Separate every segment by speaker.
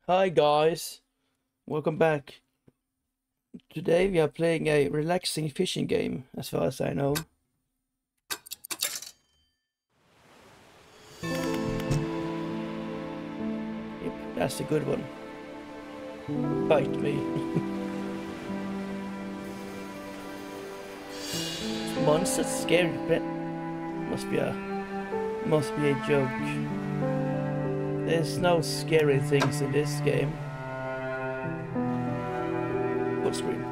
Speaker 1: Hi guys, welcome back. Today we are playing a relaxing fishing game, as far as I know. Yep, that's a good one. Bite me. Monsters scary, but must be a joke. There's no scary things in this game. Full screen.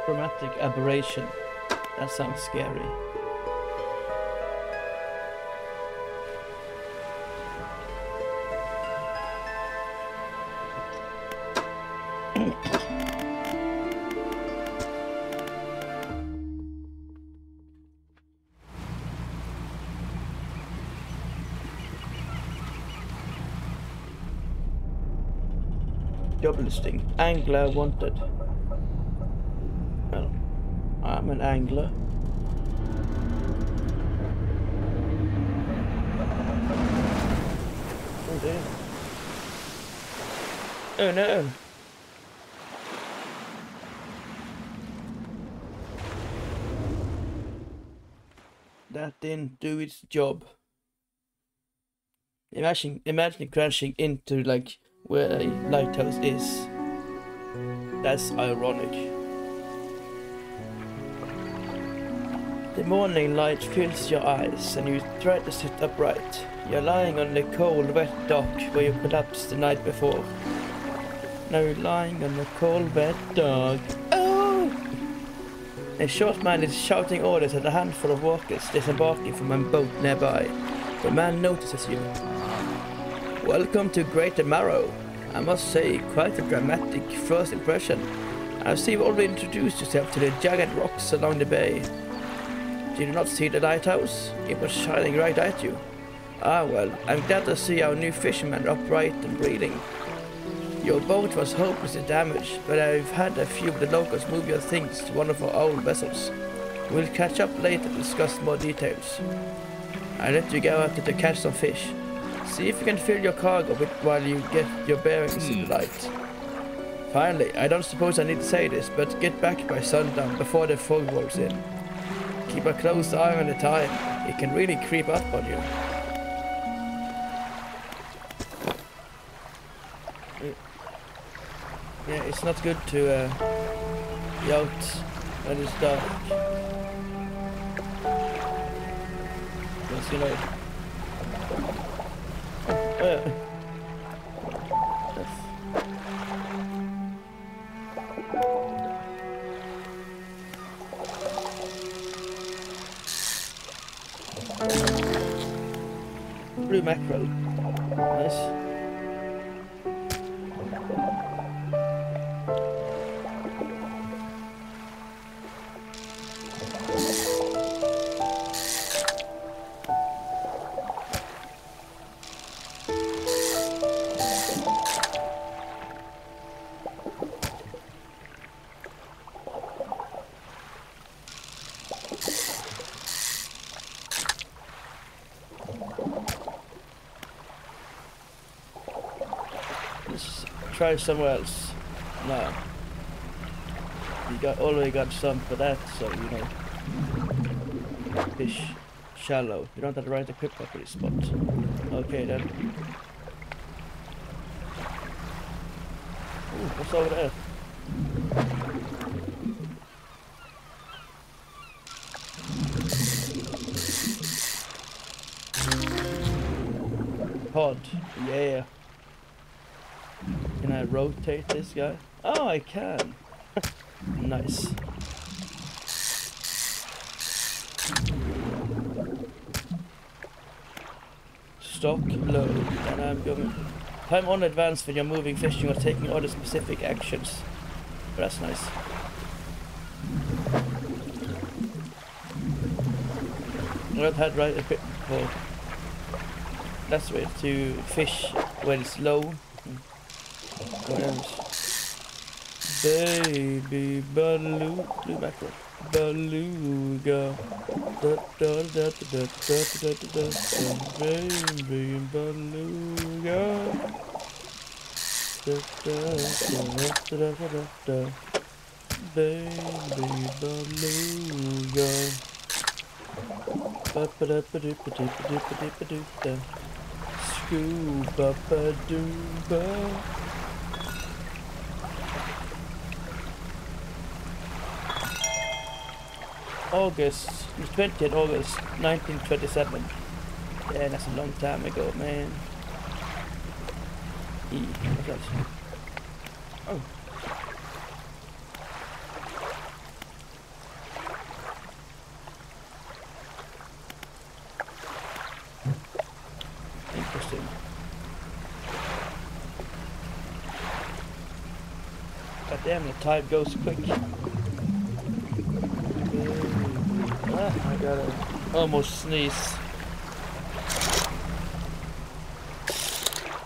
Speaker 1: Chromatic aberration. That sounds scary. Job listing. Angler wanted. Well, I'm an angler. Oh damn. Oh no. That didn't do its job. Imagine crashing into like where a lighthouse is. That's ironic. The morning light fills your eyes and you try to sit upright. You're lying on the cold, wet dock where you collapsed the night before. Now you're lying on the cold, wet dock. Oh! A short man is shouting orders at a handful of walkers disembarking from a boat nearby. The man notices you. Welcome to Great Marrow. I must say, quite a dramatic first impression. I see you've already introduced yourself to the jagged rocks along the bay. Did you not see the lighthouse? It was shining right at you. Ah well, I'm glad to see our new fishermen upright and breathing. Your boat was hopelessly damaged, but I've had a few of the locals move your things to one of our old vessels. We'll catch up later to discuss more details. I'll let you go out to catch some fish. See if you can fill your cargo while you get your bearings in the light. Finally, I don't suppose I need to say this, but get back by sundown before the fog rolls in. Keep a close eye on the time. It can really creep up on you. Yeah, it's not good to be out when it's dark. Because, you know... Oh, yeah. Blue mackerel. Nice. Let's try somewhere else. No. You already got some for that, so you know. Fish shallow. You don't have the right equipment for this spot. Okay then. Ooh, what's over there? Pod. Yeah. Can I rotate this guy? Oh, I can. Nice. stock, load, and I'm going. Time on advance when you're moving, fishing, or taking other specific actions. But that's nice. I've had right a bit before. That's way to fish when it's low. What else? Baby beluga, blue mackerel, beluga. Da da da da da da da da. Baby beluga. Da da da da da da. Baby beluga. Ba-ba-da-ba-do-ba-do-ba-do-ba-do-ba-do-ba. Scooba-ba-doo-ba. August, 20th August 1927. Yeah, that's a long time ago, man. What else? Oh. Interesting. God damn, the time goes quick. I gotta almost sneeze.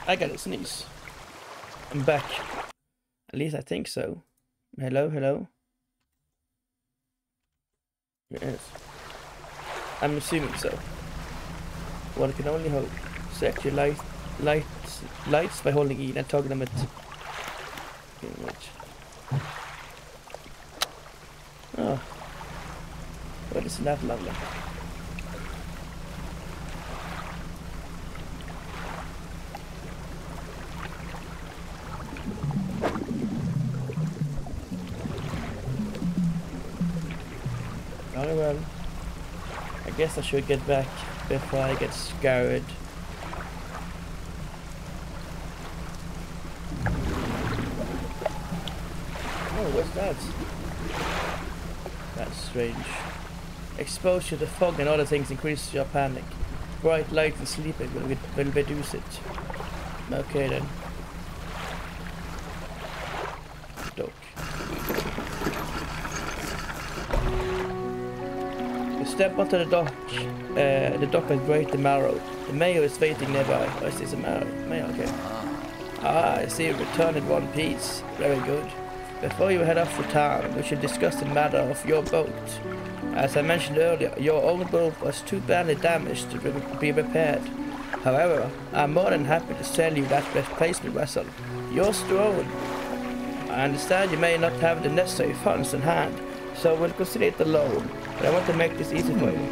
Speaker 1: I gotta sneeze. I'm back. At least I think so. Hello, hello. Yes. I'm assuming so. One can only hope. Set your lights by holding E and toggle them at. Oh. Well, isn't that lovely? Oh well. I guess I should get back before I get scared. Oh, what's that? That's strange. Exposure to fog and other things increases your panic. Bright light and sleeping will reduce it. Okay then. Dock. You step onto the dock. The dock has Great the Marrow. The mayor is waiting nearby. Oh, is this a mayor? Okay. Ah, I see you returned in one piece. Very good. Before you head off for town, we should discuss the matter of your boat. As I mentioned earlier, your own boat was too badly damaged to be repaired. However, I'm more than happy to sell you that replacement vessel. Yours to own. I understand you may not have the necessary funds in hand, so we'll consider it a loan, but I want to make this easy for you.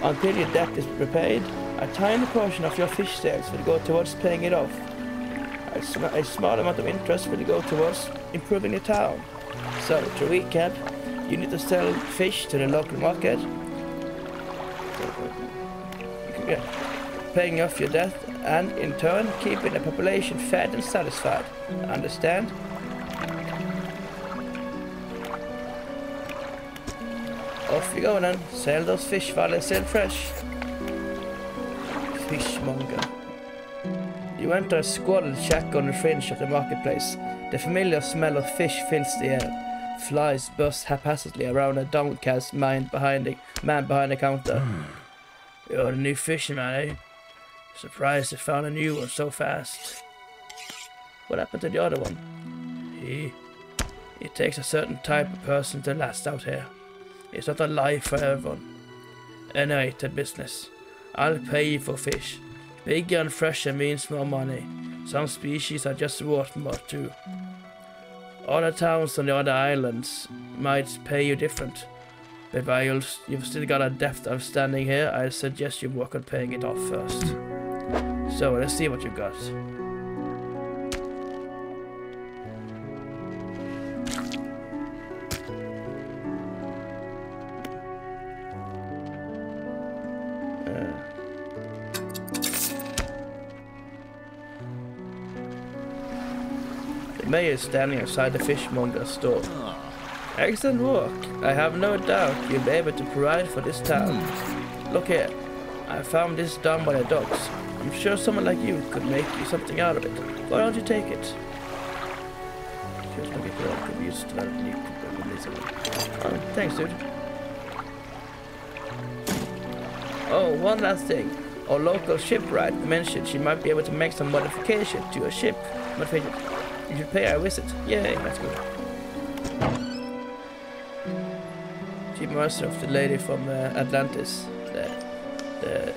Speaker 1: Until your debt is repaid, a tiny portion of your fish sales will go towards paying it off. A small amount of interest will go towards improving the town. So, to recap, you need to sell fish to the local market, paying off your debt, and in turn keeping the population fed and satisfied. Understand? Off you go then. Sell those fish while they're still fresh. Fishmonger. You enter a squalid shack on the fringe of the marketplace. The familiar smell of fish fills the air. Flies burst haphazardly around a downcast man behind the counter. You're the new fisherman, eh? Surprised you found a new one so fast. What happened to the other one? It takes a certain type of person to last out here. It's not a life for everyone. Anyway, to business. I'll pay you for fish. Bigger and fresher means more money. Some species are just worth more too. Other towns on the other islands might pay you different. But while you've still got a depth of standing here, I suggest you work on paying it off first. So let's see what you got. The mayor is standing outside the fishmonger's store. Excellent work. I have no doubt you'll be able to provide for this town. Look here. I found this down by the docks. I'm sure someone like you could make you something out of it. Why don't you take it? Feels like it could be used to that new thanks, dude. Oh, one last thing. Our local shipwright mentioned she might be able to make some modification to a ship. You should pay her a visit. Yay, that's good. She reminds me of the lady from Atlantis. The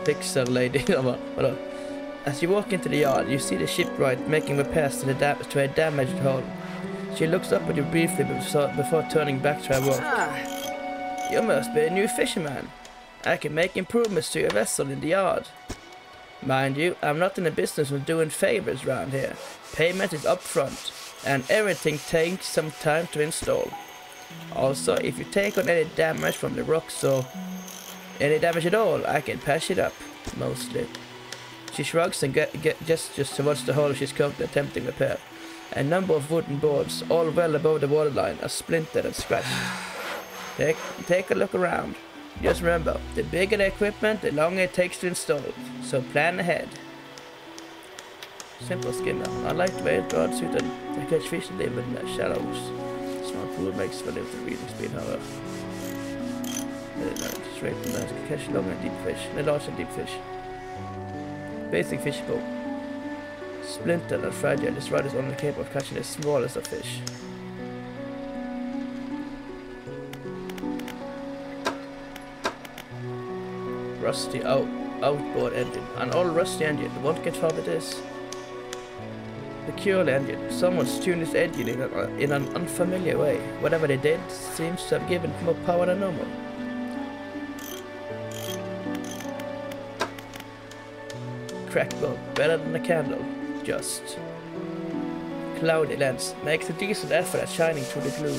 Speaker 1: Pixar lady. As you walk into the yard, you see the shipwright making repairs to a damaged hull. She looks up at you briefly before turning back to her work. You must be a new fisherman. I can make improvements to your vessel in the yard. Mind you, I'm not in the business of doing favors around here. Payment is upfront, and everything takes some time to install. Also, if you take on any damage from the rocks or any damage at all, I can patch it up, mostly. She shrugs and gestures towards the hull she's currently attempting repair. A number of wooden boards, all well above the waterline, are splintered and scratched. Take a look around. Just remember, the bigger the equipment, the longer it takes to install, so plan ahead. Simple skimmer. I like the way it broad suited. I catch fish and live in the shallows. Small pool makes for limited breathing speed, however. Straight and nice. Catch long and deep fish, and large and deep fish. Basic fish bowl. Splintered and fragile, this rod is only capable of catching the smallest of fish. Rusty outboard engine. An old rusty engine. Won't get far with this. Peculiar engine. Someone's tuned this engine in an unfamiliar way. Whatever they did seems to have given more power than normal. Crack bulb. Better than a candle. Just. Cloudy lens. Makes a decent effort at shining through the gloom.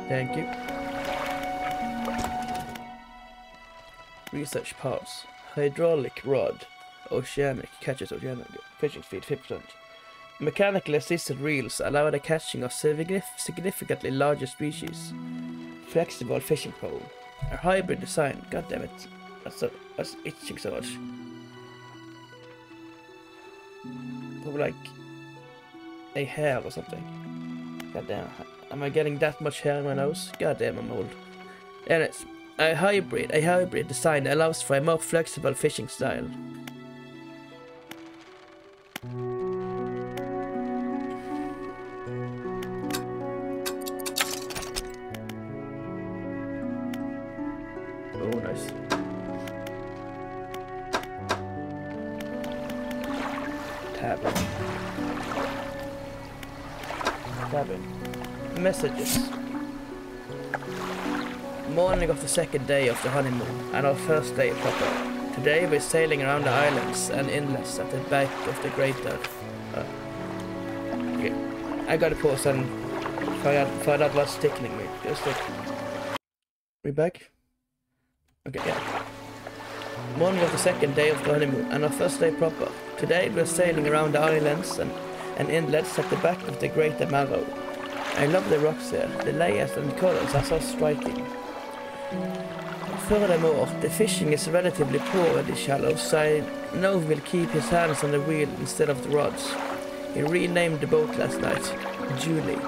Speaker 1: Thank you. Research parts. Hydraulic rod. Oceanic. Catches oceanic. Fishing speed 50%. Mechanical assisted reels allow the catching of significantly larger species. Flexible fishing pole. A hybrid design. God damn it. That's itching so much. Probably like a hair or something. God damn. Am I getting that much hair in my nose? God damn, I'm old. And it's a hybrid design allows for a more flexible fishing style. Oh, nice. Cabin. Messages. Morning of the second day of the honeymoon, and our first day proper. Today we're sailing around the islands and inlets at the back of the greater. Okay, I gotta pause and find out what's tickling me. Just like, we back? Okay, yeah. Morning of the second day of the honeymoon, and our first day proper. Today we're sailing around the islands and inlets at the back of the greater Marrow. I love the rocks here. The layers and colors are so striking. Furthermore, the fishing is relatively poor in the shallows, so I know he will keep his hands on the wheel instead of the rods. He renamed the boat last night, Julie.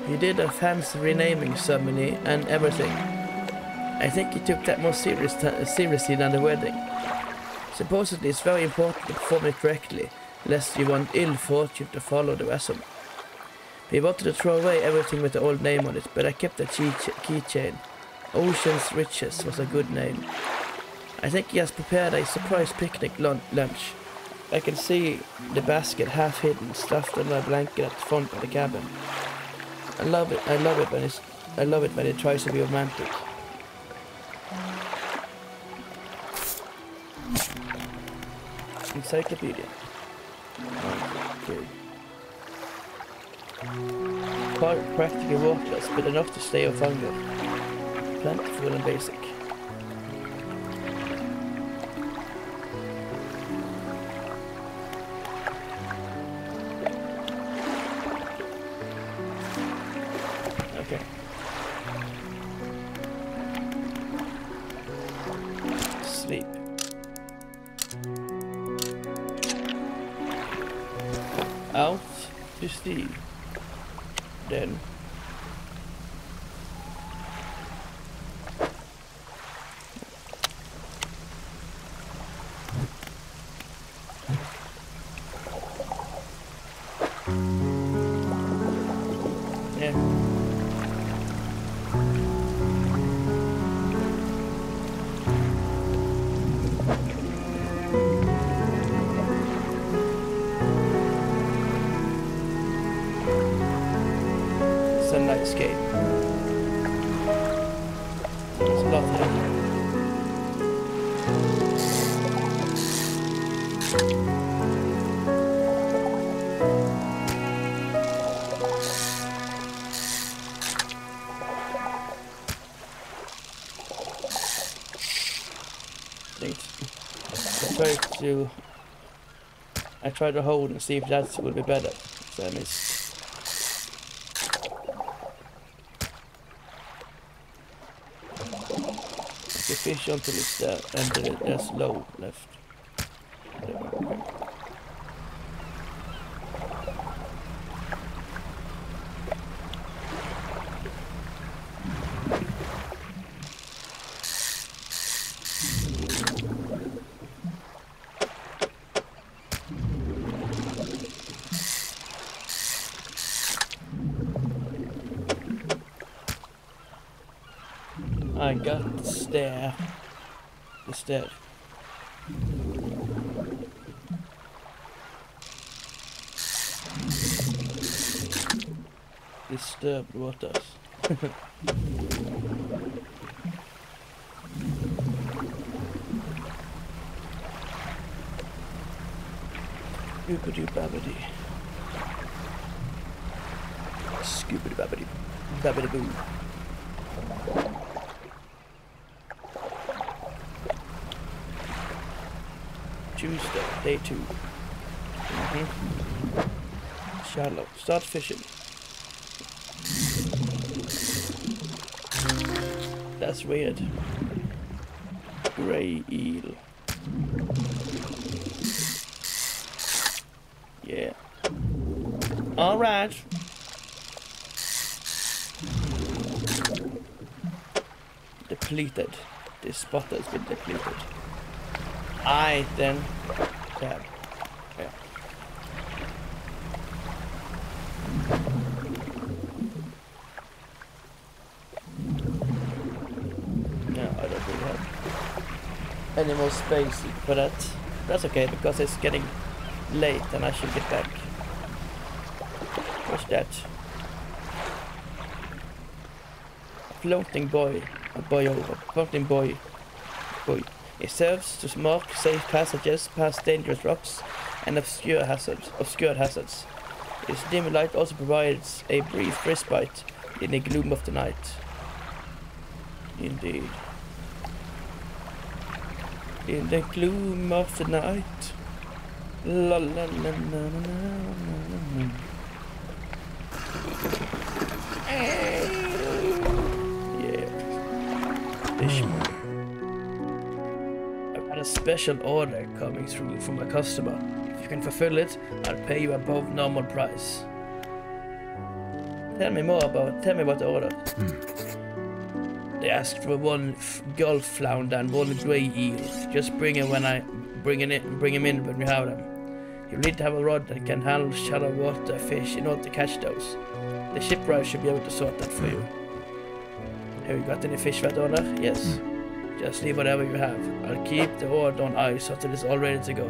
Speaker 1: He did a fancy renaming ceremony and everything. I think he took that more seriously than the wedding. Supposedly it's very important to perform it correctly, lest you want ill fortune to follow the vessel. We wanted to throw away everything with the old name on it, but I kept the keychain. Ocean's Riches was a good name. I think he has prepared a surprise picnic lunch. I can see the basket half hidden, stuffed under a blanket at the front of the cabin. I love it when he tries to be romantic. Encyclopedia. Okay. practically worthless, but enough to stay off hunger. Plentiful and basic. Okay. Sleep. Out to sea. Then yeah. It's a nice game. There's a lot there. I try to hold and see if that will be better. So I missed. The fish until it's there and there's low left. Okay. I got the stair. Instead. Disturbed waters. Oopity babbity. Scoopity babbity. Babbity boo. Tuesday, day 2. Shallow. Start fishing. That's weird. Grey eel. Yeah. Alright. Depleted. This spot has been depleted. Aight then. Tab. Yeah. No, I don't really have any more space for that. That's okay because it's getting late and I should get back. What's that? Floating boy. A boy over. Floating boy. Boy. It serves to mark safe passages past dangerous rocks and obscured hazards. Its dim light also provides a brief respite in the gloom of the night. Indeed. In the gloom of the night. La la la la la la la. Yeah. Fish. A special order coming through from a customer. If you can fulfill it, I'll pay you above normal price. Tell me about the order. They asked for one gulf flounder and one grey eel. Just bring him in when we have them. You need to have a rod that can handle shallow water fish in order to catch those. The shipwright should be able to sort that for you. Have you got any fish for that order? Yes. Just leave whatever you have. I'll keep the order on ice until it's all ready to go.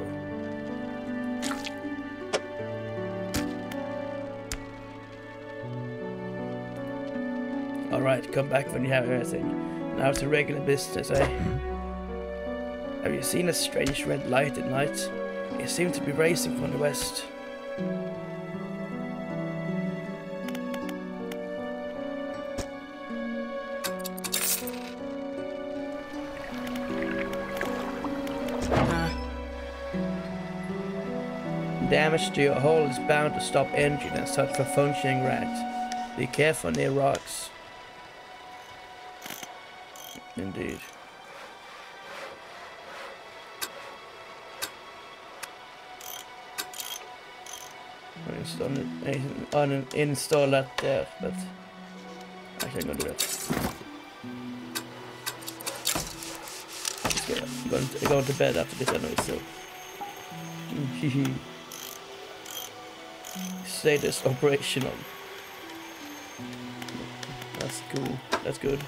Speaker 1: Alright, come back when you have everything. Now it's a regular business, eh? Have you seen a strange red light at night? It seemed to be racing from the west. Damage to your hull is bound to stop engine and search for functioning rags. Be careful near rocks. Indeed. Uninstall that there, but actually I'm gonna do that. Okay, I'm going to bed after this anyway, so. Status operational. That's cool. That's good.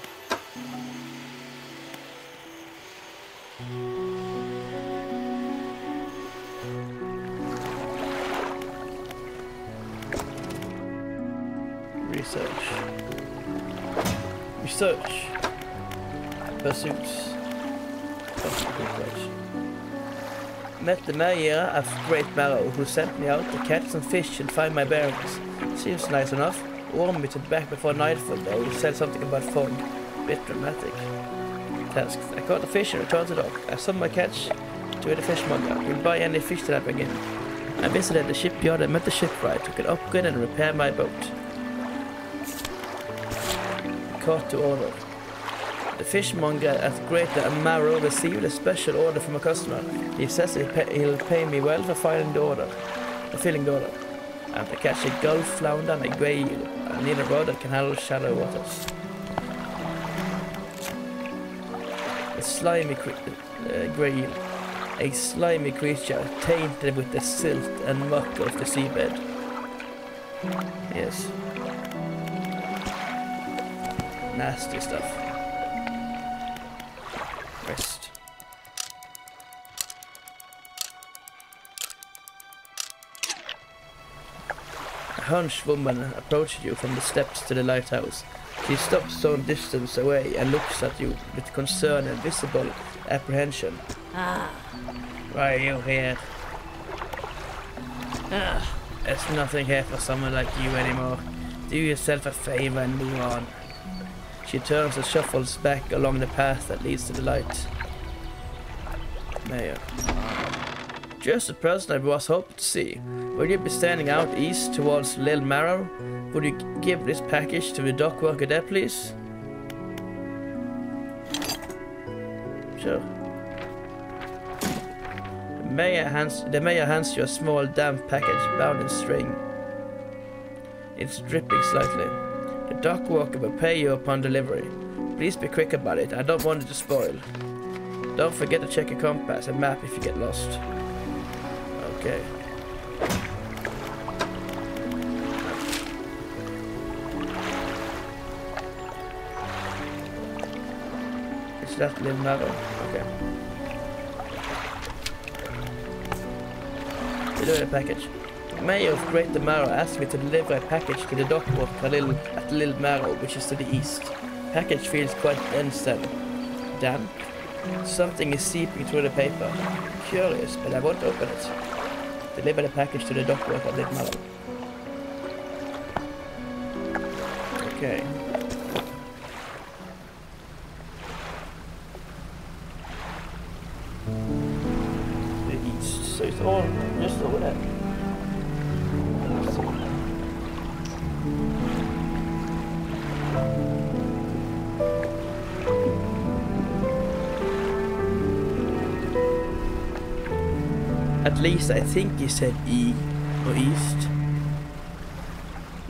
Speaker 1: Research. Pursuits. Met the mayor of Great Barrow, who sent me out to catch some fish and find my bearings. Seems nice enough. Warned me to be back before nightfall, though. He said something about fog. Bit dramatic. Tasks. I caught the fish and returned to dock. I sold my catch to the fishmonger. We'll buy any fish that I bring in. I visited the shipyard and met the shipwright who could upgrade and repair my boat. Caught to order. The fishmonger at Great Barrow received a special order from a customer. He says he'll pay me well for filling the order. I'm to catch a gulf flounder and a grey eel. I need a rod that can handle shallow waters. A slimy grey eel. A slimy creature tainted with the silt and muck of the seabed. Yes. Nasty stuff. Rest. A hunched woman approaches you from the steps to the lighthouse. She stops some distance away and looks at you with concern and visible apprehension. Why are you here? There's nothing here for someone like you anymore. Do yourself a favor and move on. She turns and shuffles back along the path that leads to the light. Mayor. Just the person I was hoping to see. Will you be standing out east towards Lil Marrow? Would you give this package to the dock worker there, please? Sure. The mayor hands you a small damp package bound in string. It's dripping slightly. The dock worker will pay you upon delivery. Please be quick about it. I don't want it to spoil. Don't forget to check your compass and map if you get lost. Okay. Is that Lil Marrow? Okay. Deliver a package. The mayor of Great Barrow asked me to deliver a package to the dock worker at Lil Marrow, which is to the east. Package feels quite dense and damp. Something is seeping through the paper. Curious, but I won't open it. Deliver the package to the dock worker at Lil Marrow. Okay. The east, so it's all just over there. At least I think he said E or east.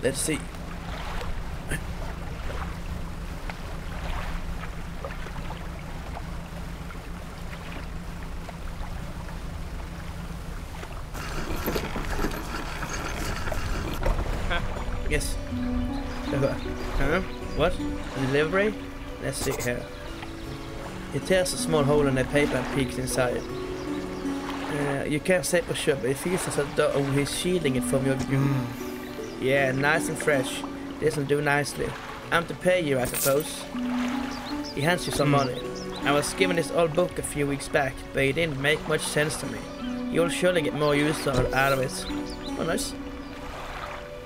Speaker 1: Let's see. Yes. Huh? What? A delivery? Let's see here. He tears a small hole in the paper and peeks inside. You can't say for sure, but it feels as though he's shielding it from your view. Yeah, nice and fresh. This'll do nicely. I'm to pay you, I suppose. He hands you some money. I was given this old book a few weeks back, but it didn't make much sense to me. You'll surely get more use out of it. Oh, nice.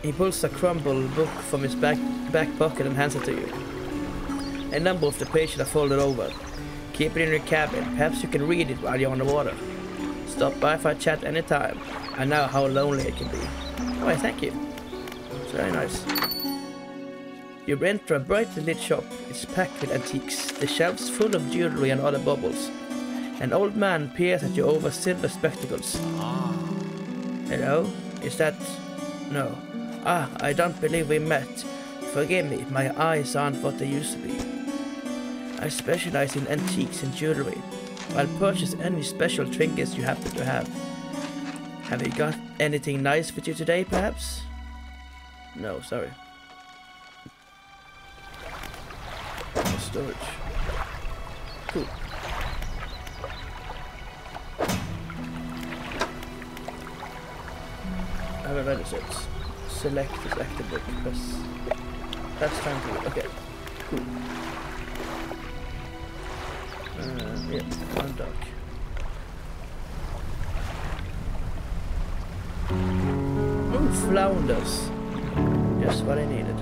Speaker 1: He pulls a crumbled book from his back pocket and hands it to you. A number of the pages are folded over. Keep it in your cabin. Perhaps you can read it while you're on the water. Stop by for a chat anytime. I know how lonely it can be. Why, thank you. It's very nice. You enter a brightly lit shop. It's packed with antiques, the shelves full of jewelry and other baubles. An old man peers at you over silver spectacles. Hello? Is that... No. Ah, I don't believe we met. Forgive me, my eyes aren't what they used to be. I specialize in antiques and jewelry. I'll purchase any special trinkets you happen to have. Have you got anything nice with you today, perhaps? No, sorry. Storage. Cool. I haven't read it yet. Select this active book. That's time to read. Okay. Cool. Yeah, one dock. Ooh, flounders. Just what I needed.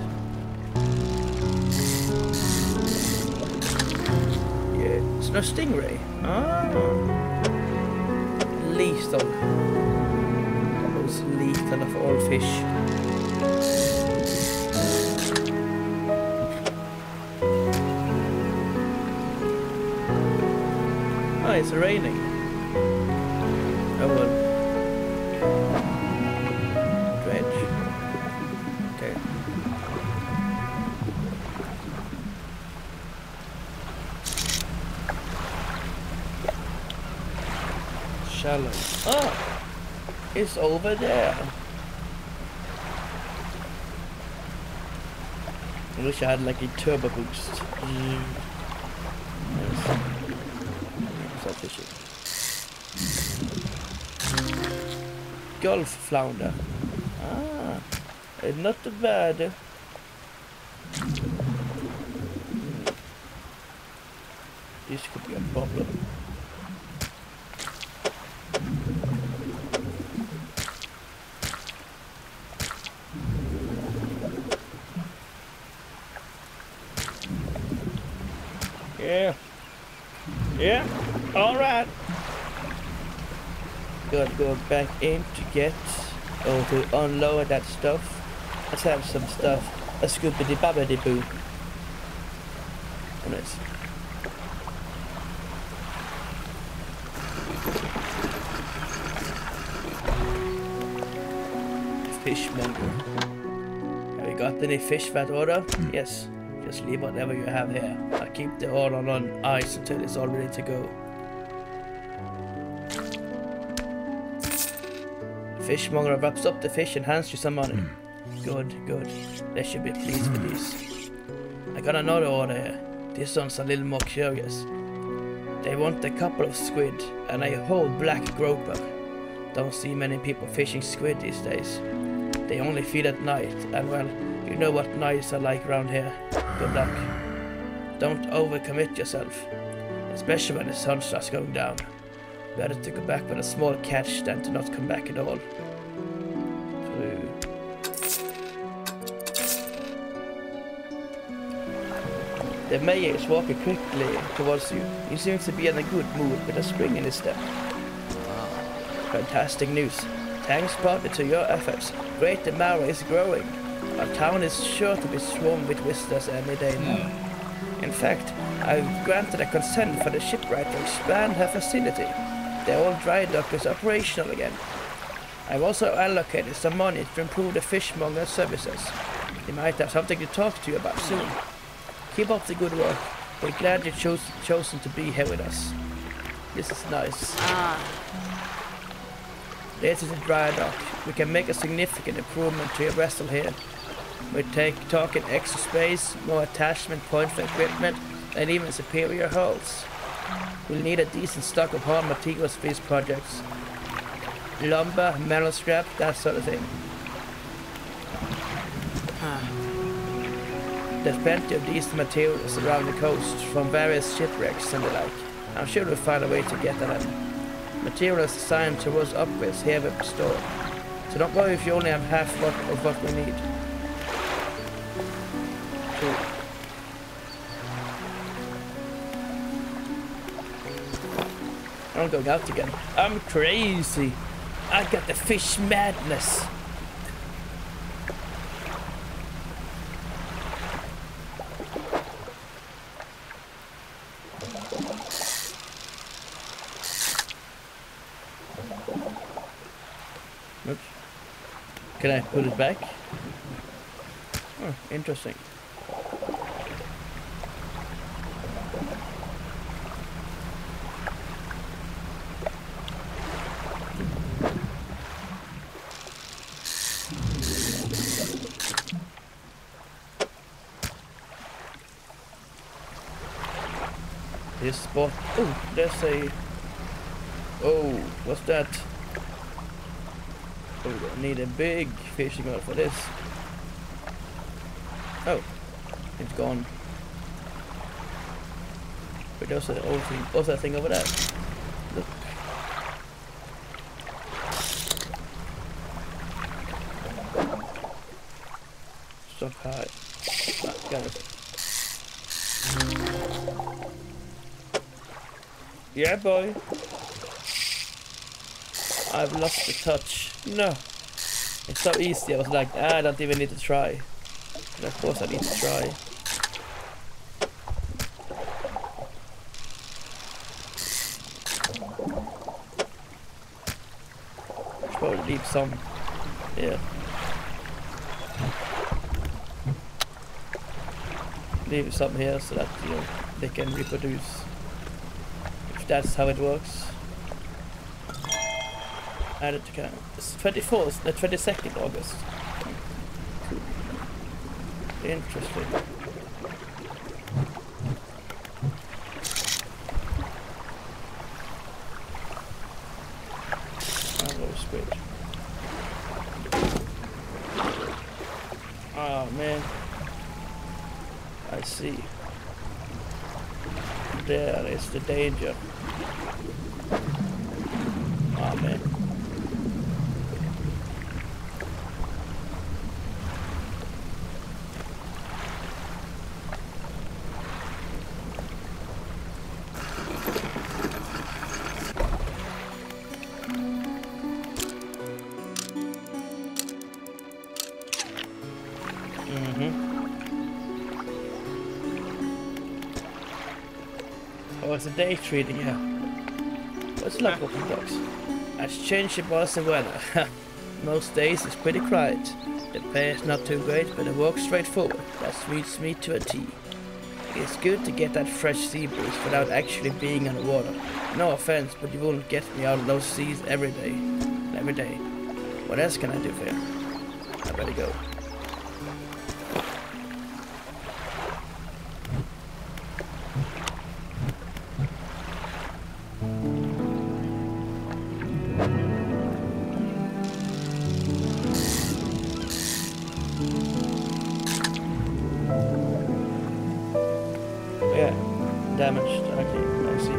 Speaker 1: Yeah, it's no stingray. Oh. Lethal. Most lethal of all fish. Oh, it's raining. Oh well. Dredge. Okay. Shallow. Oh! It's over there. I wish I had like a turbo boost. Start fishing. Gulf flounder. Ah, not too bad. This could be a problem. Yeah, alright. Gotta go back in to get, or to unload that stuff. Let's have some stuff. A scoopity babbity boo. Oh, nice. Fishmonger. Have you got any fish that order? Yes. Just leave whatever you have here. I'll keep the order on ice until it's all ready to go. Fishmonger wraps up the fish and hands you some money. Good, good. They should be pleased with this. I got another order here. This one's a little more curious. They want a couple of squid and a whole black grouper. Don't see many people fishing squid these days. They only feed at night, and well, you know what nights are like around here. Good luck. Don't overcommit yourself, especially when the sun starts going down. Better to go back with a small catch than to not come back at all. The mayor is walking quickly towards you. He seems to be in a good mood with a spring in his step. Fantastic news. Thanks partly to your efforts, Great Demara is growing. Our town is sure to be swarmed with visitors any day now. In fact, I've granted a consent for the shipwright to expand her facility. The old dry dock is operational again. I've also allocated some money to improve the fishmonger services. They might have something to talk to you about soon. Keep up the good work. We're glad you've chosen to be here with us. This is nice. This is a dry dock. We can make a significant improvement to your vessel here. We're talking extra space, more attachment points for equipment, and even superior hulls. We'll need a decent stock of hard materials for these projects. Lumber, metal scrap, that sort of thing. There's plenty of decent materials around the coast, from various shipwrecks and the like. I'm sure we'll find a way to get that in. Materials designed towards upgrades here will be stored. So don't worry if you only have half of what we need. I'm going out again. I'm crazy. I got the fish madness. Oops. Can I put it back? Oh, interesting. This spot. Oh, there's a. Oh, what's that? Oh, I need a big fishing rod for this. Oh, it's gone. But there's an old thing. What's that thing over there? Look. Stuck high. Ah, got it. Yeah, boy. I've lost the touch. No. It's so easy. I was like, I don't even need to try. But of course I need to try. Probably leave some. Yeah. Leave some here so that, you know, they can reproduce. If that's how it works. Add it to count. It's 24th, the 22nd August. Cool. Interesting. Oh, squid. Oh man. I see. There is the danger. Oh man. Oh, it's a day trading, yeah. What's luck open dogs? As changeable as the weather. Most days it's pretty quiet. The pay is not too great, but the work's straightforward. That suits me to a T. It's good to get that fresh sea breeze without actually being on the water. No offense, but you won't get me out of those seas every day. Every day. What else can I do for you? I better go. Yeah, damaged. Okay, I see.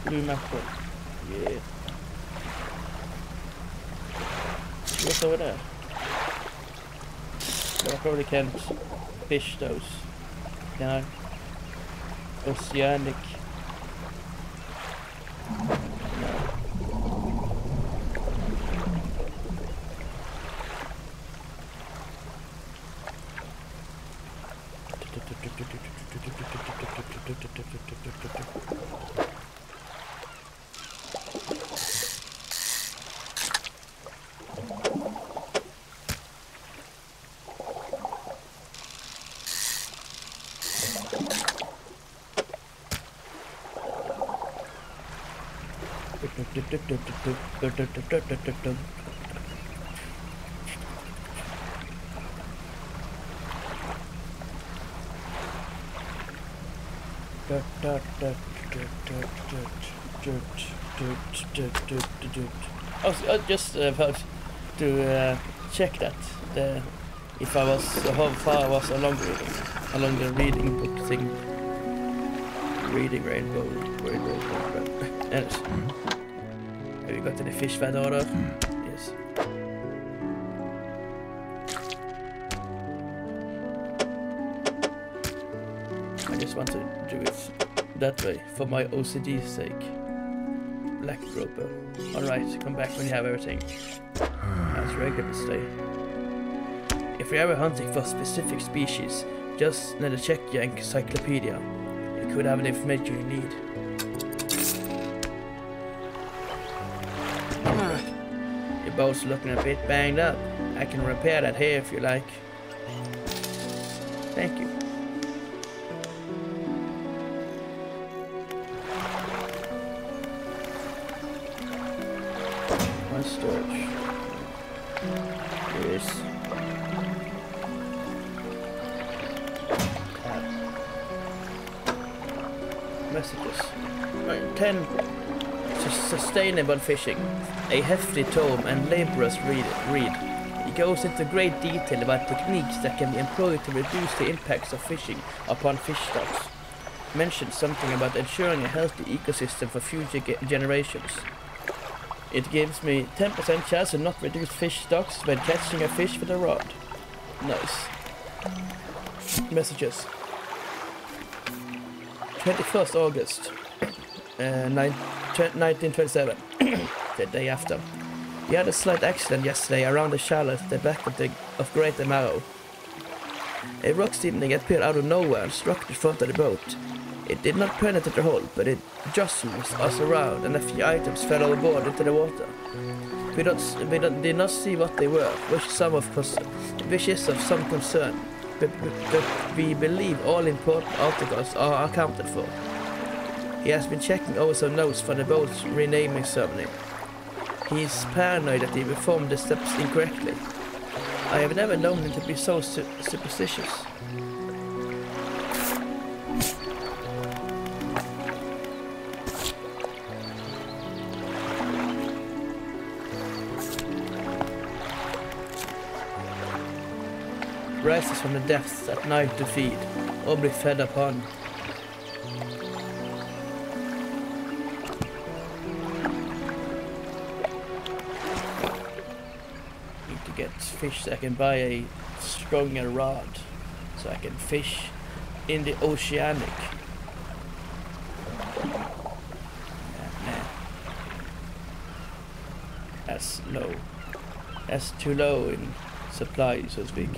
Speaker 1: Blue mackerel. Yeah. What's over there? Well, I probably can't fish those. Can I? Oceanic. I just about to check that if I was how far I was along the reading book thing, reading rainbow. And have you got any fish fat order? Yes. I just want to do it that way for my OCD's sake. Black grouper. Alright, come back when you have everything. That's regular stay. If you're ever hunting for a specific species, just need to check your encyclopedia. It could have the information you need. Your boat's looking a bit banged up. I can repair that here if you like. Thank you. Storage. Yes. Messages. 10. Sustainable fishing. A hefty tome and laborious read. It goes into great detail about techniques that can be employed to reduce the impacts of fishing upon fish stocks. Mentions something about ensuring a healthy ecosystem for future generations. It gives me 10% chance to not reduce fish stocks when catching a fish with a rod. Nice. Messages. 21st August 1927. The day after. We had a slight accident yesterday around the shallow at the back of Great Marrow. A rock steaming appeared out of nowhere and struck the front of the boat. It did not penetrate the hull, but it jostled us around, and a few items fell overboard into the water. We did not see what they were, which is of some concern, but we believe all important articles are accounted for. He has been checking over some notes for the boat's renaming ceremony. He is paranoid that he performed the steps incorrectly. I have never known him to be so superstitious. Rises from the depths at night to feed, or be fed upon. Need to get fish so I can buy a stronger rod, so I can fish in the oceanic. That's low. That's too low in supply, so to speak.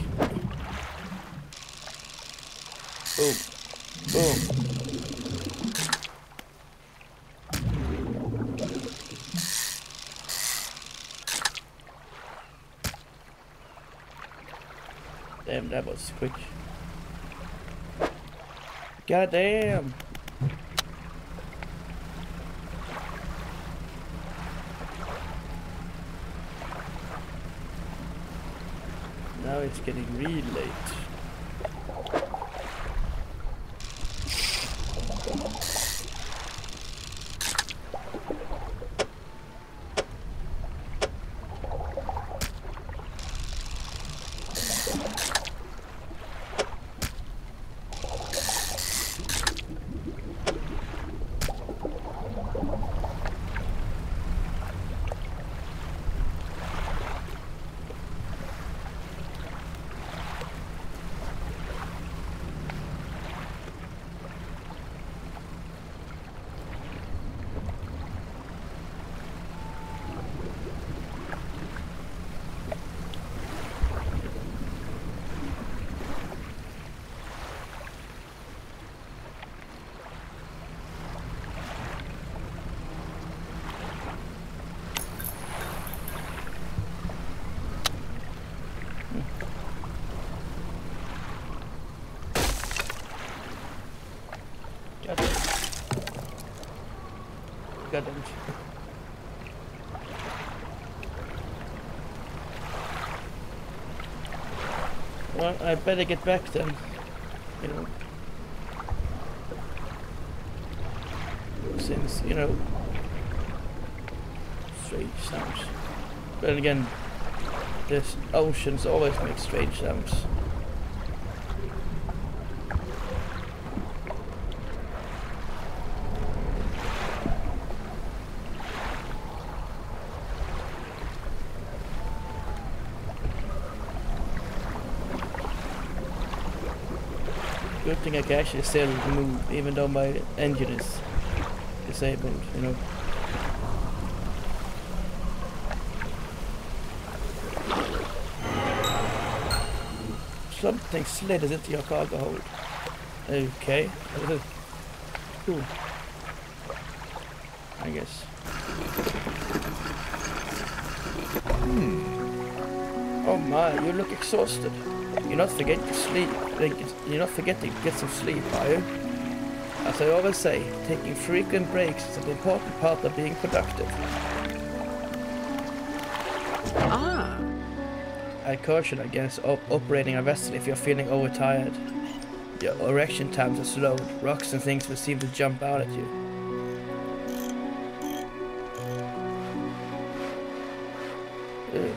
Speaker 1: Boom. Boom. Damn, that was quick. God damn. Now it's getting really late. God damn it. Well, I better get back then. You know. Since, you know, strange sounds. But then again, this oceans always make strange sounds. Good thing I can actually still move, even though my engine is disabled, you know. Something slid into your cargo hold. Okay. Cool. I guess. Oh my, you look exhausted. You're not forgetting to sleep. You're not forgetting to get some sleep, are you? As I always say, taking frequent breaks is an important part of being productive.
Speaker 2: Ah.
Speaker 1: I caution against operating a vessel if you're feeling overtired. Your erection times are slowed. Rocks and things will seem to jump out at you. Ugh.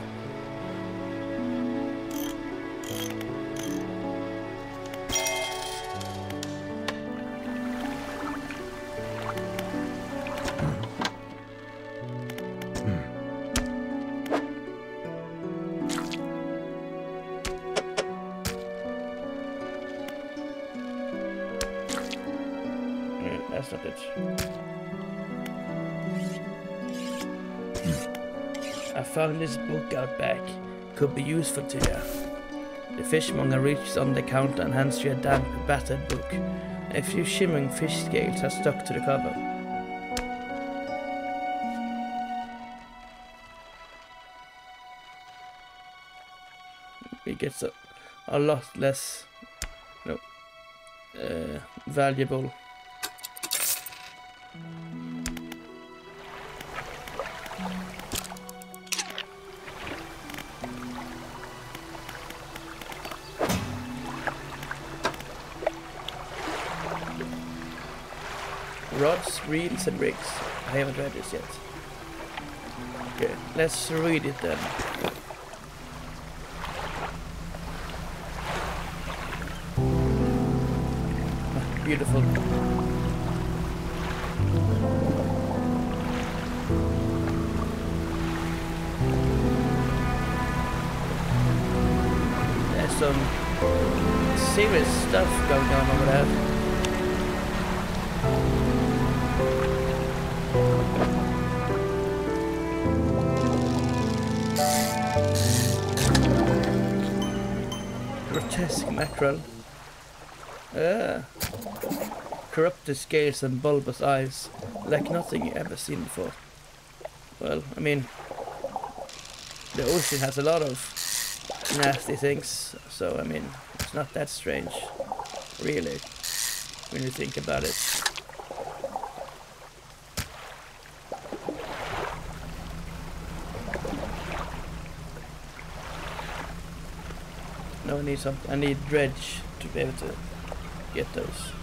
Speaker 1: That's not it. I found this book out back. Could be useful to you. The fishmonger reaches on the counter and hands you a damp, battered book. A few shimmering fish scales are stuck to the cover. It gets a lot less, you know, valuable. Rods, reels and rigs. I haven't read this yet. Okay, let's read it then. Ah, beautiful. There's some serious stuff going on over there. Grotesque mackerel. Corrupted scales and bulbous eyes, like nothing you ever seen before. Well, I mean, the ocean has a lot of nasty things, so I mean, it's not that strange, really, when you think about it. No, I need something. I need dredge to be able to get those.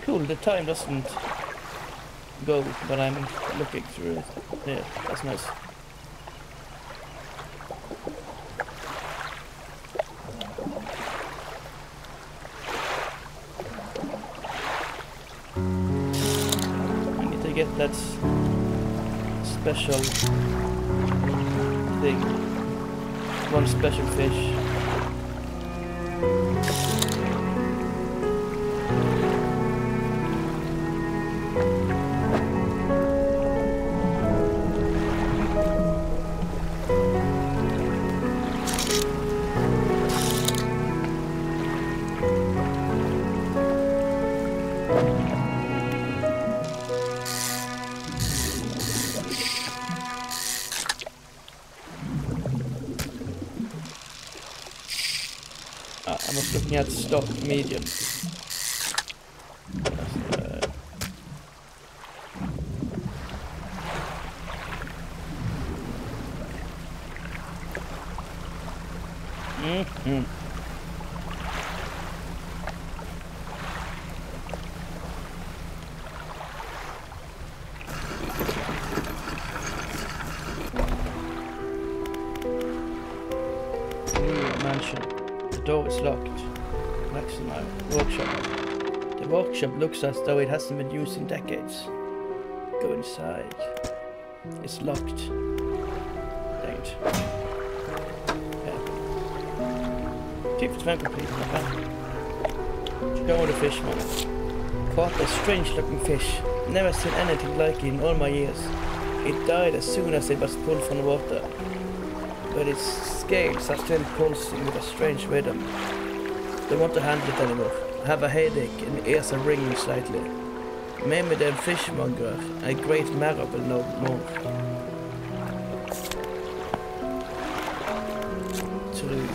Speaker 1: Cool, the time doesn't go when I'm looking through it. Yeah, that's nice. get that special thing. One special fish. I was looking at stock medium. Mansion. The door is locked. Next to my workshop. The workshop looks as though it hasn't been used in decades. Go inside. It's locked. Dang it. Yeah. Keep the van complete, my friend. Show the fish, man. Caught a strange looking fish. Never seen anything like it in all my years. It died as soon as it was pulled from the water. But its scales are still pulsing with a strange rhythm. Don't want to handle it anymore. I have a headache and the ears are ringing slightly. Maybe the fishmonger, a great marrow, will know more. True.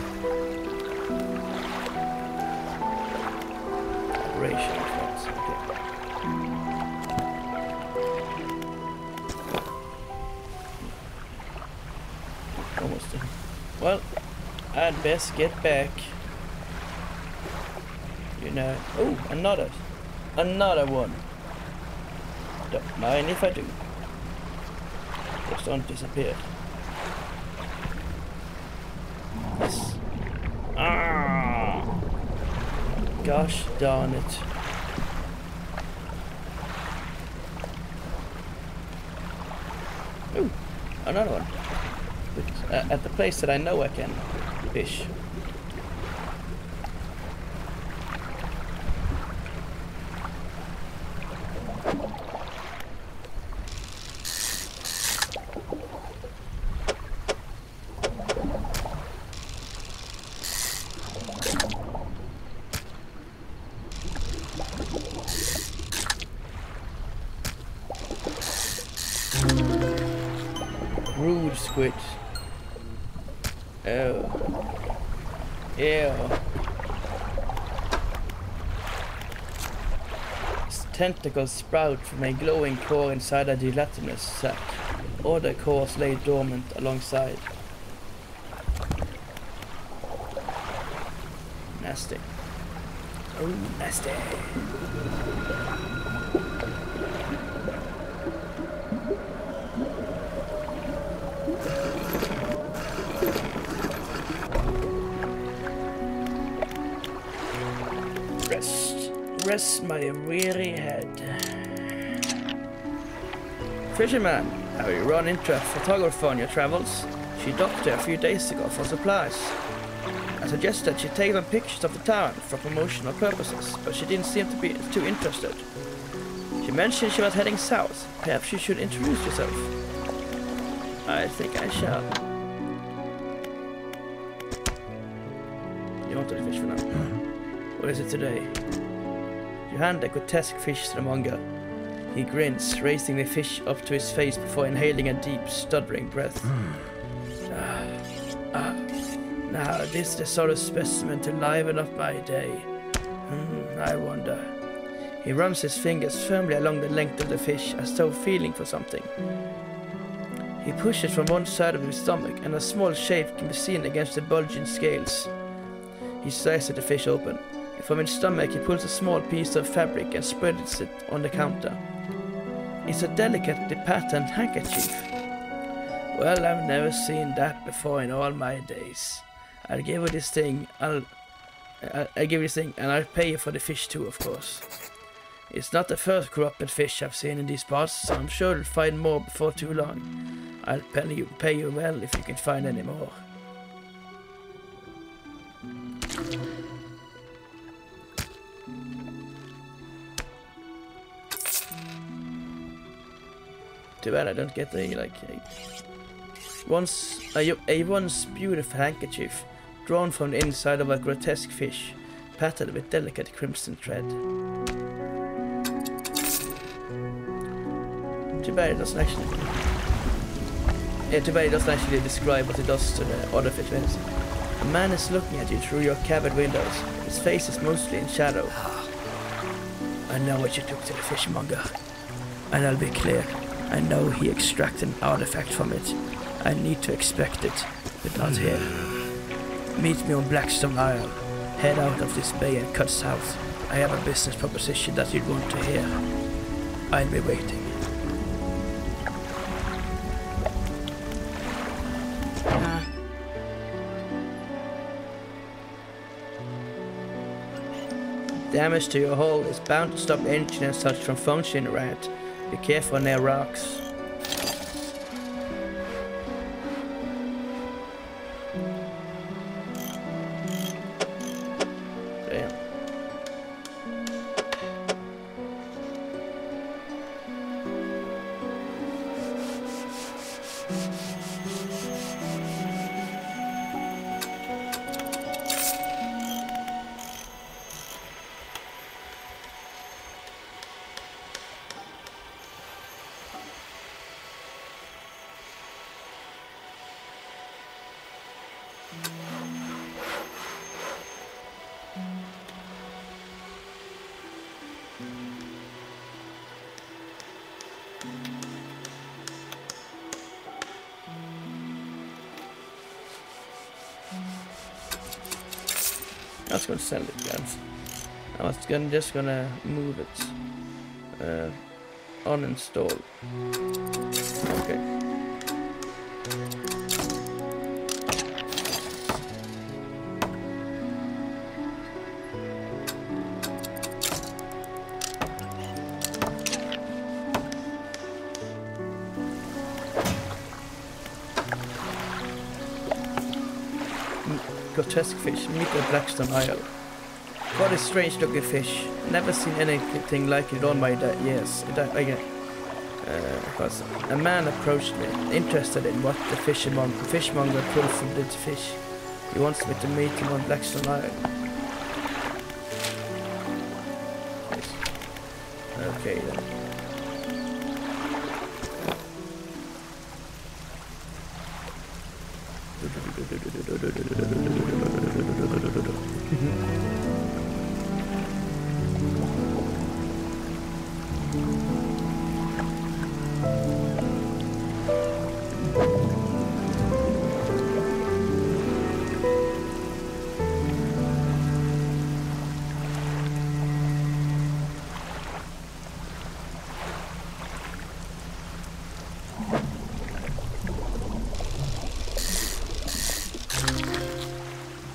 Speaker 1: Aberration of thoughts, okay. Almost done. Well, I'd best get back. You know. Oh, another one. Don't mind if I do. Just don't disappear. Yes. Ah! Gosh darn it. Ooh, another one. At the place that I know I can fish. Rude squid. Oh. Ew. Its tentacles sprout from a glowing core inside a gelatinous sac. Other cores lay dormant alongside. Nasty. Oh, nasty. Rest my weary head. Fisherman, have you run into a photographer on your travels? She docked there a few days ago for supplies. I suggested she take some pictures of the town for promotional purposes, but she didn't seem to be too interested. She mentioned she was heading south. Perhaps you should introduce yourself. I think I shall. You wanted a fish for now. What is it today? You hand a grotesque fish to the monger. He grins, raising the fish up to his face before inhaling a deep, stuttering breath. Now this is the sort of specimen to liven up my day. I wonder. He runs his fingers firmly along the length of the fish, as though feeling for something. He pushes from one side of his stomach, and a small shape can be seen against the bulging scales. He stares at the fish open. From his stomach he pulls a small piece of fabric and spreads it on the counter. It's a delicately patterned handkerchief. Well, I've never seen that before in all my days. I'll give you this thing. I'll give you this thing, and I'll pay you for the fish too, of course. It's not the first corrupted fish I've seen in these parts, so I'm sure you'll find more before too long. I'll pay you well if you can find any more. Too bad I don't get the, like, a once beautiful handkerchief drawn from the inside of a grotesque fish, patterned with delicate crimson thread. Too bad it doesn't actually. Yeah, too bad it doesn't actually describe what it does to the other fish. A man is looking at you through your cabin windows. His face is mostly in shadow. I know what you took to the fishmonger, and I'll be clear. I know he extracted an artifact from it. I need to expect it, but not here. Meet me on Blackstone Isle. Head out of this bay and cut south. I have a business proposition that you'd want to hear. I'll be waiting. Damage to your hull is bound to stop engine and such from functioning right. Be careful near rocks. Damn. I was gonna sell it, guys. I was just gonna move it. Uninstall. Okay. Grotesque fish, meet at Blackstone Isle. What a strange looking fish. Never seen anything like it all my years. Because a man approached me, interested in what the fishmonger pulled from the fish. He wants me to meet him on Blackstone Isle. Okay then.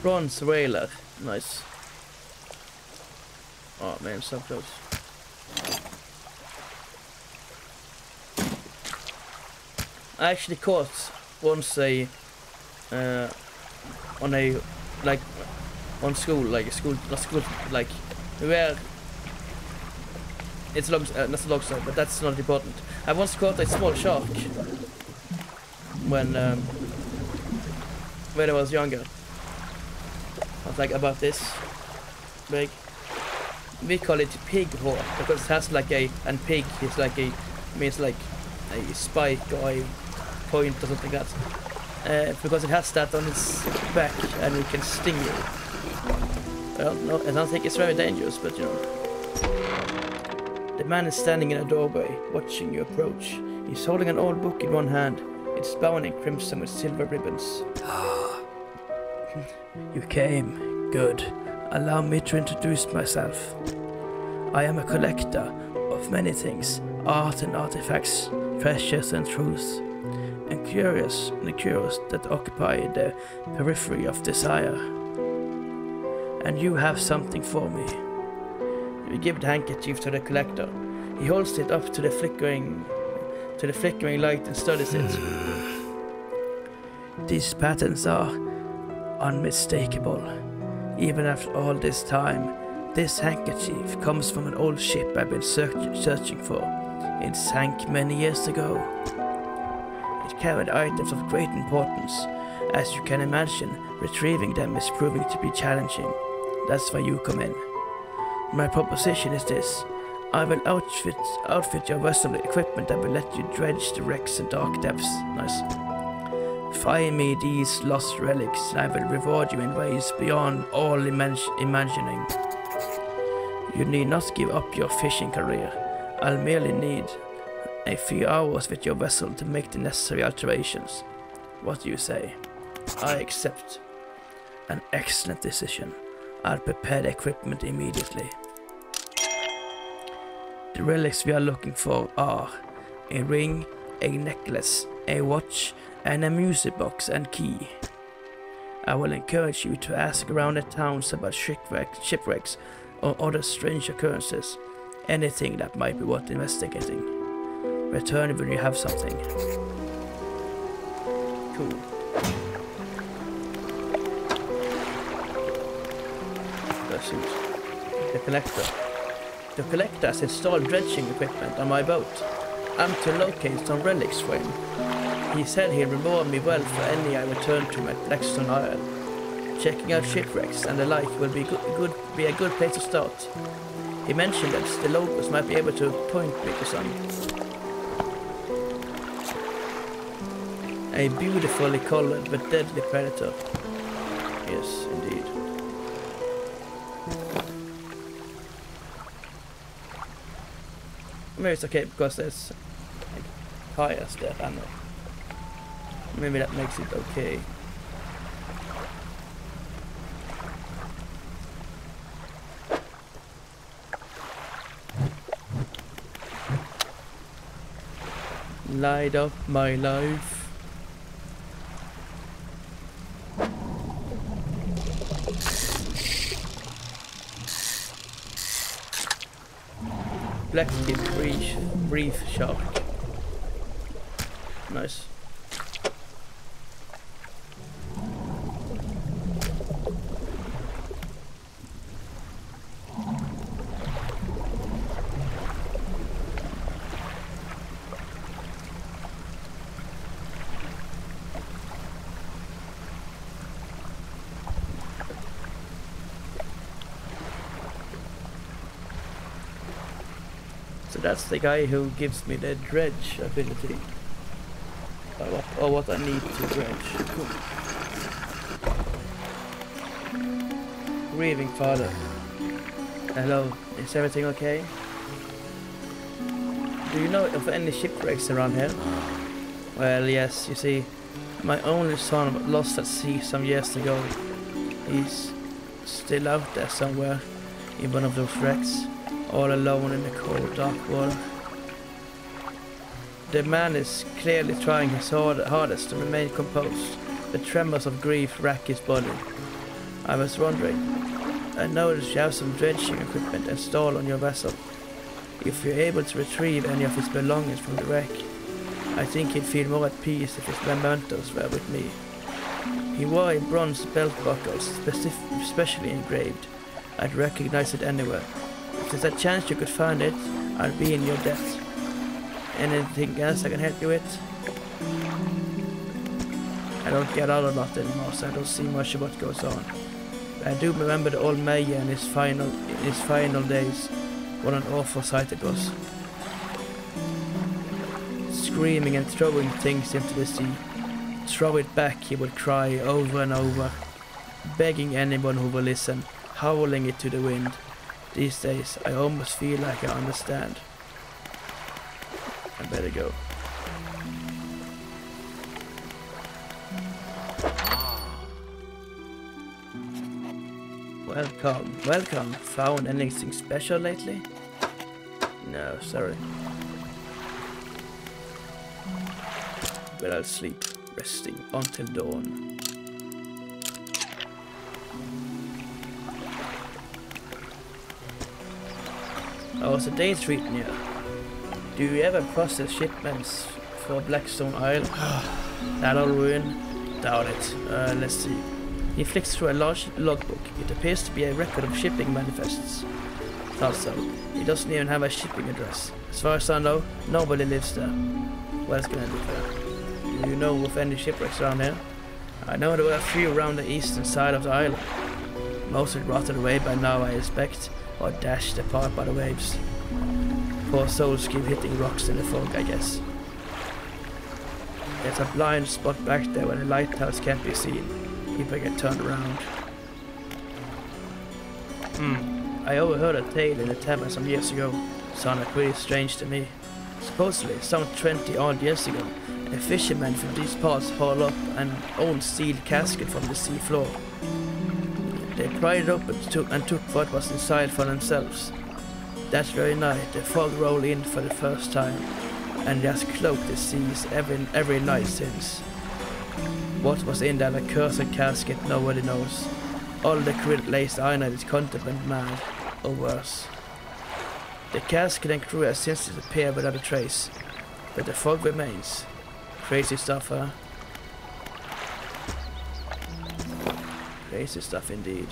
Speaker 1: Bronze whaler, nice. Oh man, so close. I actually caught once on school, like where it's long, not a long story, but that's not important. I once caught a small shark when I was younger. I was like about this big. We call it pig hawk because it has like and pig is like means like a spike or a point or something like that. Because it has that on its back and it can sting you. Well, no, I don't think it's very dangerous, but you know. The man is standing in a doorway, watching you approach. He's holding an old book in one hand. It's bound in crimson with silver ribbons. You came. Good. Allow me to introduce myself. I am a collector of many things, art and artifacts, treasures and truths, and curious that occupy the periphery of desire. And you have something for me. You give the handkerchief to the collector. He holds it up to the flickering light and studies it. These patterns are unmistakable. Even after all this time, this handkerchief comes from an old ship I've been searching for. It sank many years ago. It carried items of great importance. As you can imagine, retrieving them is proving to be challenging. That's where you come in. My proposition is this. I will outfit your vessel with equipment that will let you dredge the wrecks and dark depths. Nice. Find me these lost relics and I will reward you in ways beyond all imagining. You need not give up your fishing career. I'll merely need a few hours with your vessel to make the necessary alterations. What do you say? I accept. An excellent decision. I'll prepare the equipment immediately. The relics we are looking for are a ring, a necklace, a watch, and a music box and key. I will encourage you to ask around the towns about shipwrecks or other strange occurrences, anything that might be worth investigating. Return when you have something. Cool. The collector. The collector has installed dredging equipment on my boat. I'm to locate some relics for him. He said he'll reward me well for any I return to him at Blackstone Isle. Checking out shipwrecks and the like will be a good place to start. He mentioned that the locals might be able to point me to some. A beautifully colored but deadly predator. Yes, indeed. Maybe it's okay because there's like tires there, I know. Maybe that makes it okay. Light up my life. Black-tipped reef shark. Nice. So that's the guy who gives me the dredge ability. Or what I need to dredge. Cool. Grieving father. Hello, is everything okay? Do you know of any shipwrecks around here? Well, yes, you see, my only son was lost at sea some years ago. He's still out there somewhere in one of those wrecks. All alone in the cold, dark water. The man is clearly trying his hardest to remain composed, but tremors of grief rack his body. I was wondering, I noticed you have some dredging equipment installed on your vessel. If you're able to retrieve any of his belongings from the wreck, I think he'd feel more at peace if his mementos were with me. He wore a bronze belt buckle, specially engraved. I'd recognize it anywhere. If there's a chance you could find it, I'll be in your debt. Anything else I can help you with? I don't get out a lot anymore, so I don't see much of what goes on. But I do remember the old mayor in his final days. What an awful sight it was. Screaming and throwing things into the sea. Throw it back, he would cry over and over, begging anyone who will listen, howling it to the wind. These days, I almost feel like I understand. I better go. Welcome. Found anything special lately? No, sorry. But I'll sleep, resting until dawn. Oh, so Dane's treating you. Do you ever process shipments for Blackstone Isle? That'll ruin. Doubt it. Let's see. He flicks through a large logbook. It appears to be a record of shipping manifests. Thought so. He doesn't even have a shipping address. As far as I know, nobody lives there. What is gonna do for that? Do you know of any shipwrecks around here? I know there were a few around the eastern side of the island. Most had rotted away by now, I expect, or dashed apart by the waves. Poor souls keep hitting rocks in the fog, I guess. There's a blind spot back there where the lighthouse can't be seen. People get turned around. I overheard a tale in the tavern some years ago. Sounded pretty strange to me. Supposedly, some 20 odd years ago, a fisherman from these parts hauled up an old sealed casket from the sea floor. They pried it open and took what was inside for themselves. That very night, the fog rolled in for the first time, and just cloaked the seas every night since. What was in that accursed casket, nobody knows. All the crew lays island is contraband mad, or worse. The casket and crew has since disappeared without a trace, but the fog remains. Crazy stuff, huh? Crazy stuff indeed.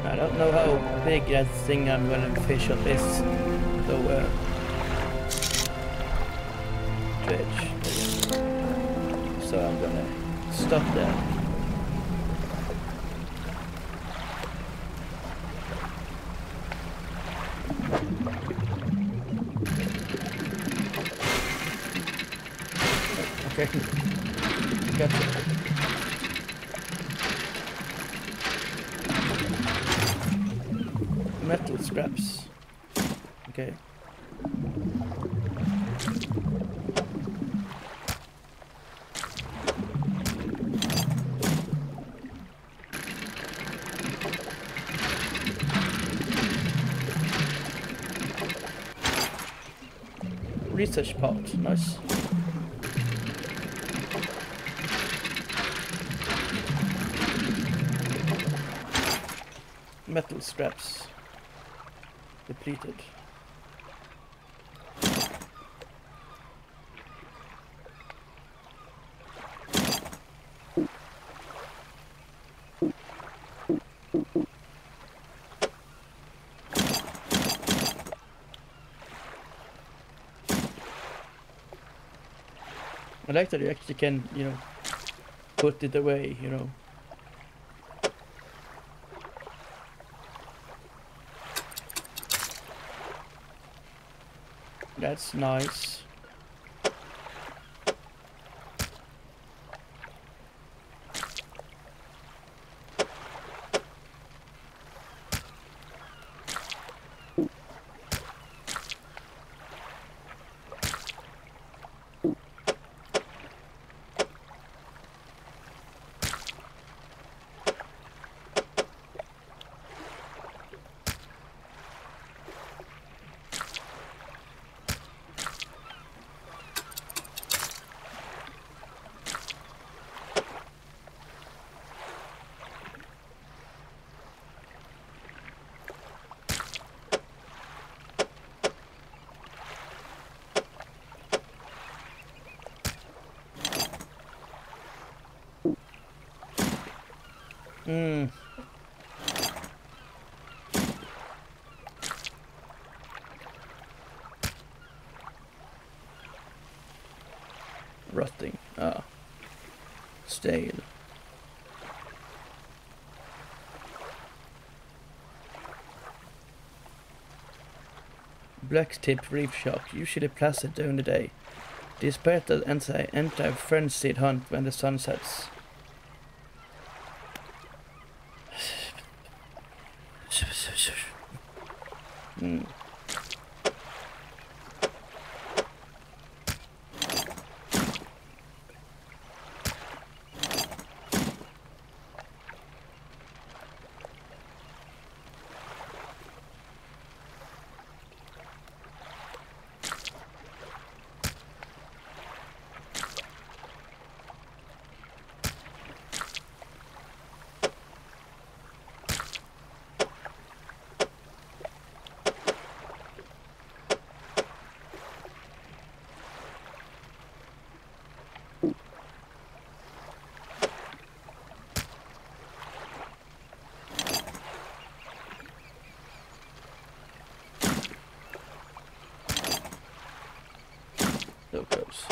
Speaker 1: I don't know how big that thing I'm gonna fish up is, so dredge. So I'm gonna stop there. Okay, gotcha. Metal scraps. Okay. Research part, nice. Metal scraps. Depleted. I like that you actually can, you know, put it away, you know. That's nice. Rotting. Ah. Stale. Black tip reef shark, usually placid during the day. These predators enter a frenzied hunt when the sun sets. So close.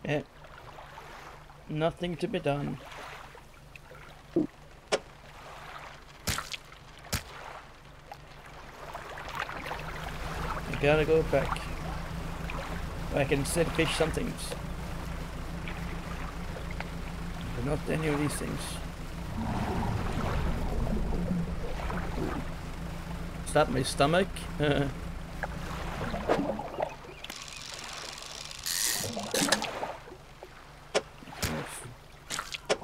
Speaker 1: Yeah. Nothing to be done. I gotta go back. I can still fish some things. But not any of these things. Is that my stomach?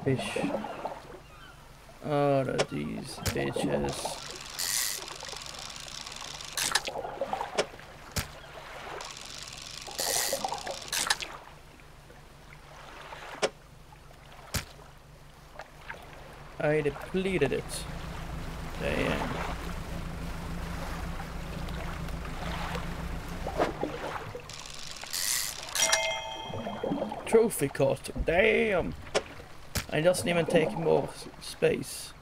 Speaker 1: Fish. Oh, these bitches. I depleted it. Damn. Trophy cart. Damn. It doesn't even take more space.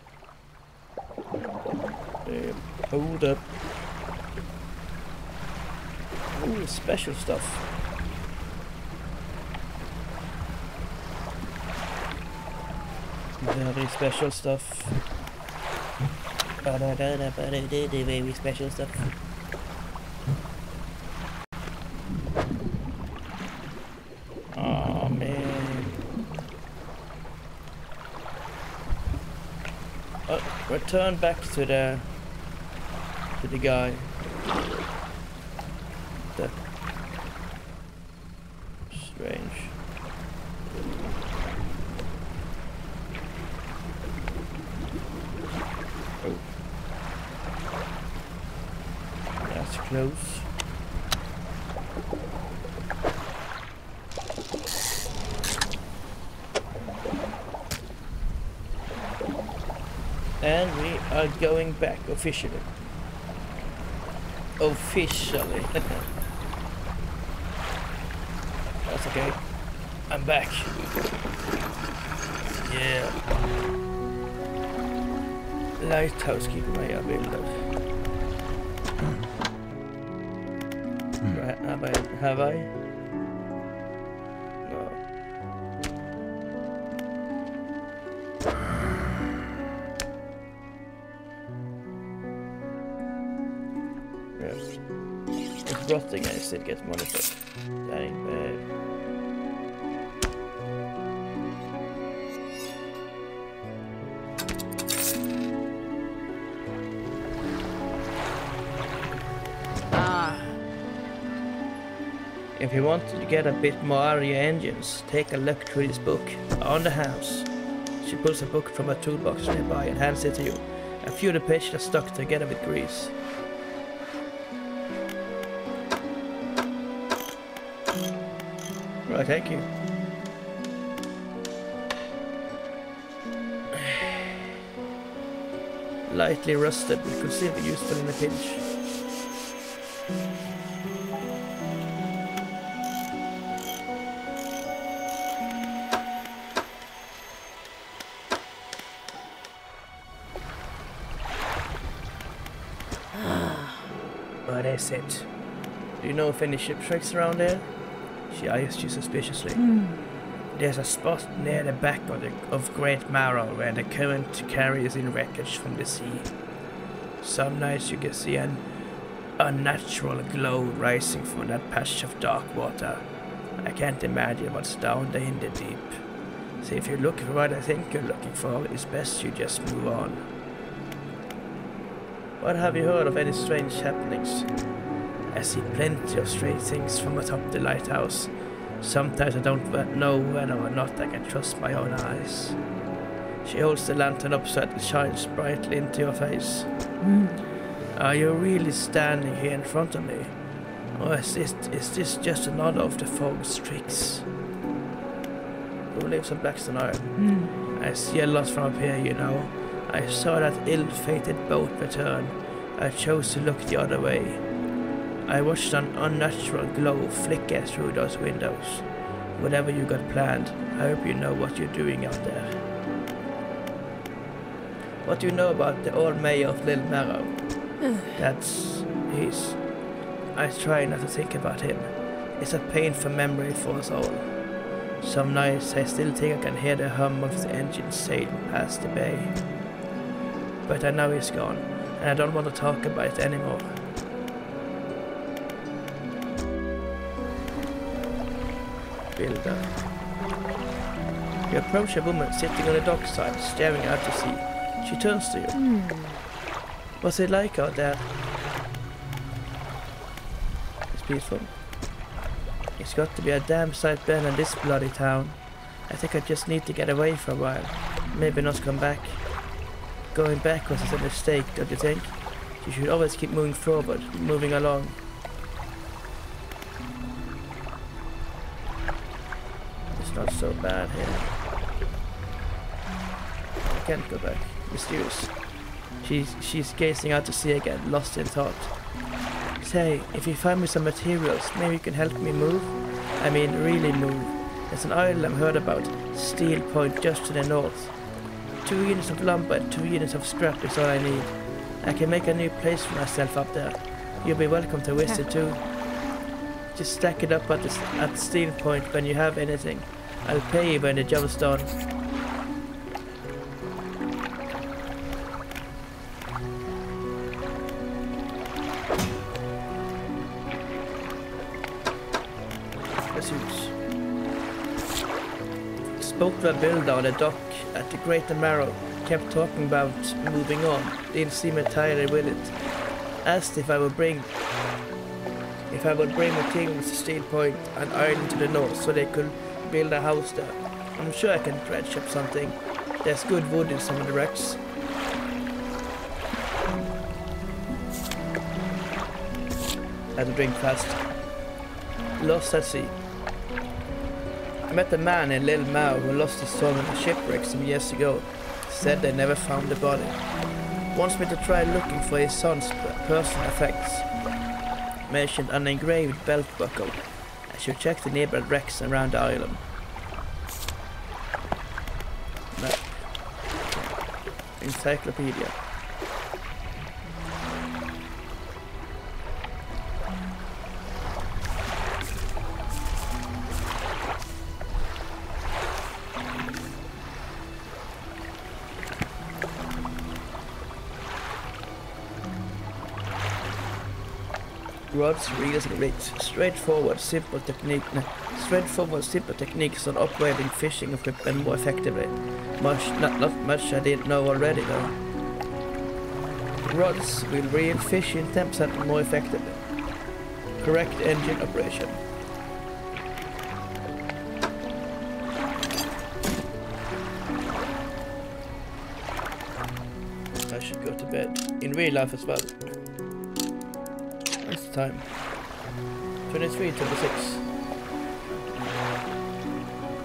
Speaker 1: Damn. Hold up. Ooh, special stuff. Very special stuff. Very special stuff. Oh man. Return back to the guy. Strange. Oh. That's close. And we are going back officially. Officially. That's okay. I'm back. Yeah. Lighthouse keeper bilder. Have I? No. Yes. It's rotting, I still get money for it. Dang, man. If you want to get a bit more out of your engines, take a look through this book, On the House. She pulls a book from a toolbox nearby and hands it to you. A few of the pages are stuck together with grease. Right, thank you. Lightly rusted, but could still be useful in a pinch. What is it? Do you know if any shipwrecks around here? She eyes you suspiciously. There's a spot near the back of Great Marrow where the current carries in wreckage from the sea. Some nights you can see an unnatural glow rising from that patch of dark water. I can't imagine what's down there in the deep. So if you're looking for what I think you're looking for, it's best you just move on. What have you heard of any strange happenings? I see plenty of strange things from atop the lighthouse. Sometimes I don't know whether or not I can trust my own eyes. She holds the lantern up so that it shines brightly into your face. Are you really standing here in front of me? Or is this just another of the fog's tricks? Who lives on Blackstone Island? I see a lot from up here, you know. I saw that ill-fated boat return. I chose to look the other way. I watched an unnatural glow flicker through those windows. Whatever you got planned, I hope you know what you're doing out there. What do you know about the old mayor of Little Marrow? I try not to think about him. It's a painful memory for us all. Some nights I still think I can hear the hum of the engine sailing past the bay. But I know he's gone, and I don't want to talk about it anymore. Builder. You approach a woman sitting on the dockside, staring out to sea. She turns to you. What's it like out there? It's peaceful. It's got to be a damn sight better than this bloody town. I think I just need to get away for a while. Maybe not come back. Going backwards is a mistake, don't you think? You should always keep moving forward, moving along. It's not so bad here. I can't go back. Mysterious. She's gazing out to sea again, lost in thought. Say, if you find me some materials, maybe you can help me move? I mean, really move. There's an island I've heard about, Steel Point, just to the north. 2 units of lumber and 2 units of scrap is all I need. I can make a new place for myself up there. You'll be welcome to visit too. Just stack it up at Steel Point when you have anything. I'll pay you when the job's done. Spoke to a builder on the dock at the Greater Marrow, kept talking about moving on, didn't seem entirely with it. Asked if I would bring materials to Steel Point, an island to the north, so they could build a house there. I'm sure I can dredge up something. There's good wood in some of the wrecks. Had to drink fast. Lost at sea. I met a man in Little Marrow who lost his son in a shipwreck some years ago. Said they never found the body. Wants me to try looking for his son's personal effects. Mentioned an engraved belt buckle. I should check the nearby wrecks around the island. Map. Encyclopedia. rods, reels, and rigs. Straightforward, simple techniques on operating fishing equipment more effectively. Not much I didn't know already though. Rods will reel fish in 10% more effectively. Correct engine operation. I should go to bed. In real life as well. What's the time? 23:26.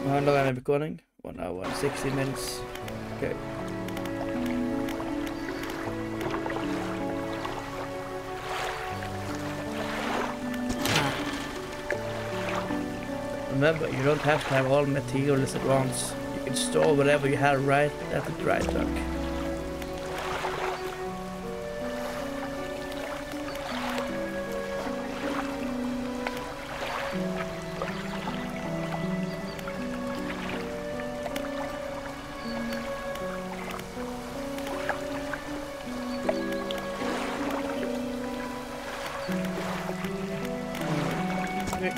Speaker 1: How long am I recording? 1 hour and 60 minutes. Okay. Remember, you don't have to have all materials at once. You can store whatever you have right at the dry dock.